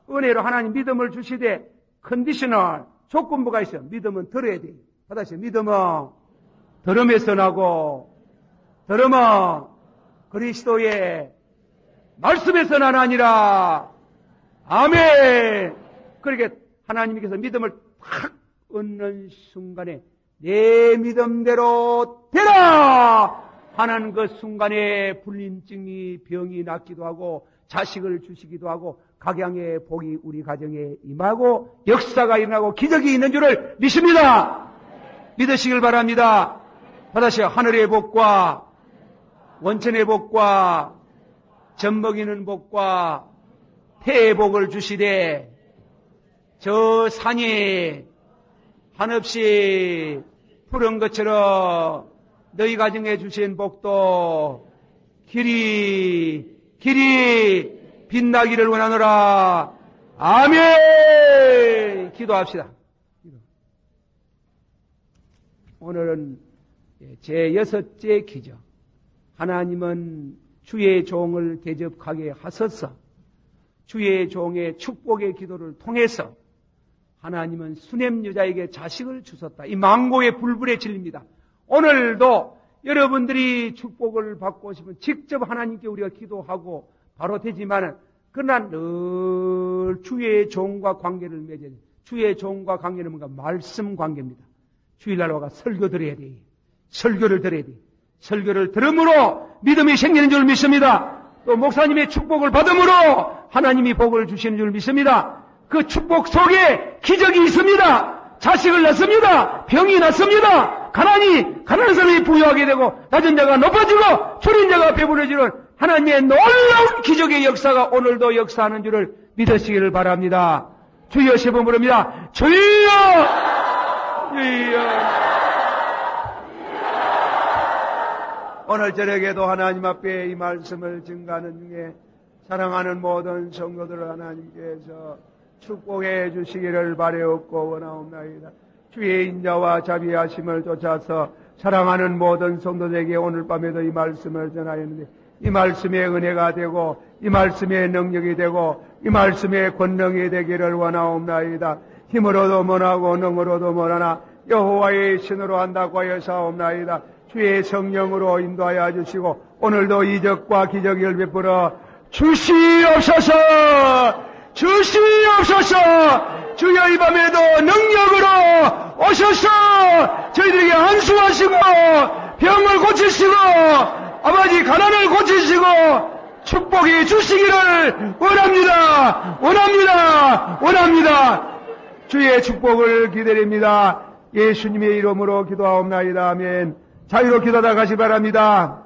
은혜로 하나님 믿음을 주시되 컨디셔널 조건부가 있어요. 믿음은 들어야 돼요. 받았어요. 믿음은 들음에서 나고 들음은 그리스도의 말씀에서 나나니라. 아멘. 그렇게 하나님께서 믿음을 탁 얻는 순간에 내 믿음대로 되라. 하는 그 순간에 불림증이 병이 낫기도 하고 자식을 주시기도 하고 각양의 복이 우리 가정에 임하고 역사가 일어나고 기적이 있는 줄을 믿습니다. 믿으시길 바랍니다. 다시 하늘의 복과 원천의 복과 젖먹이는 복과 태의 복을 주시되 저 산이 한없이 푸른 것처럼 너희 가정에 주신 복도 길이 빛나기를 원하노라. 아멘. 기도합시다. 오늘은 제6째 기적. 하나님은 주의 종을 대접하게 하소서. 주의 종의 축복의 기도를 통해서 하나님은 수냄 여자에게 자식을 주셨다. 이 망고의 불불의 진리입니다. 오늘도 여러분들이 축복을 받고 싶으면 직접 하나님께 우리가 기도하고 바로 되지만은 그러나 늘 주의 종과 관계를 맺어야 돼. 주의 종과 관계는 뭔가 말씀 관계입니다. 주일날 와가 설교 들어야 돼. 설교를 들어야 돼. 설교를 들음으로 믿음이 생기는 줄 믿습니다. 또 목사님의 축복을 받음으로 하나님이 복을 주시는 줄 믿습니다. 그 축복 속에 기적이 있습니다. 자식을 낳습니다. 병이 낫습니다. 가난한 사람이 부유하게 되고 낮은 자가 높아지고 줄인 자가 배부러지는 하나님의 놀라운 기적의 역사가 오늘도 역사하는 줄을 믿으시기를 바랍니다. 주여 세 번 부릅니다. 주여! 주여! 오늘 저녁에도 하나님 앞에 이 말씀을 증가하는 중에 사랑하는 모든 성도들을 하나님께서 축복해 주시기를 바라옵고 원하옵나이다. 주의 인자와 자비하심을 쫓아서 사랑하는 모든 성도들에게 오늘 밤에도 이 말씀을 전하였는데 이 말씀의 은혜가 되고 이 말씀의 능력이 되고 이 말씀의 권능이 되기를 원하옵나이다. 힘으로도 못하고 능으로도 못하나 여호와의 신으로 한다고 하여 사옵나이다. 주의 성령으로 인도하여 주시고 오늘도 이적과 기적을 베풀어 주시옵소서. 주시옵소서. 주여 이 밤에도 능력으로 오셔서 저희들에게 안수하시고 병을 고치시고 아버지 가난을 고치시고 축복해 주시기를 원합니다. 원합니다. 주의 축복을 기다립니다. 예수님의 이름으로 기도하옵나이다. 아멘. 자유로 기도하다 가시 바랍니다.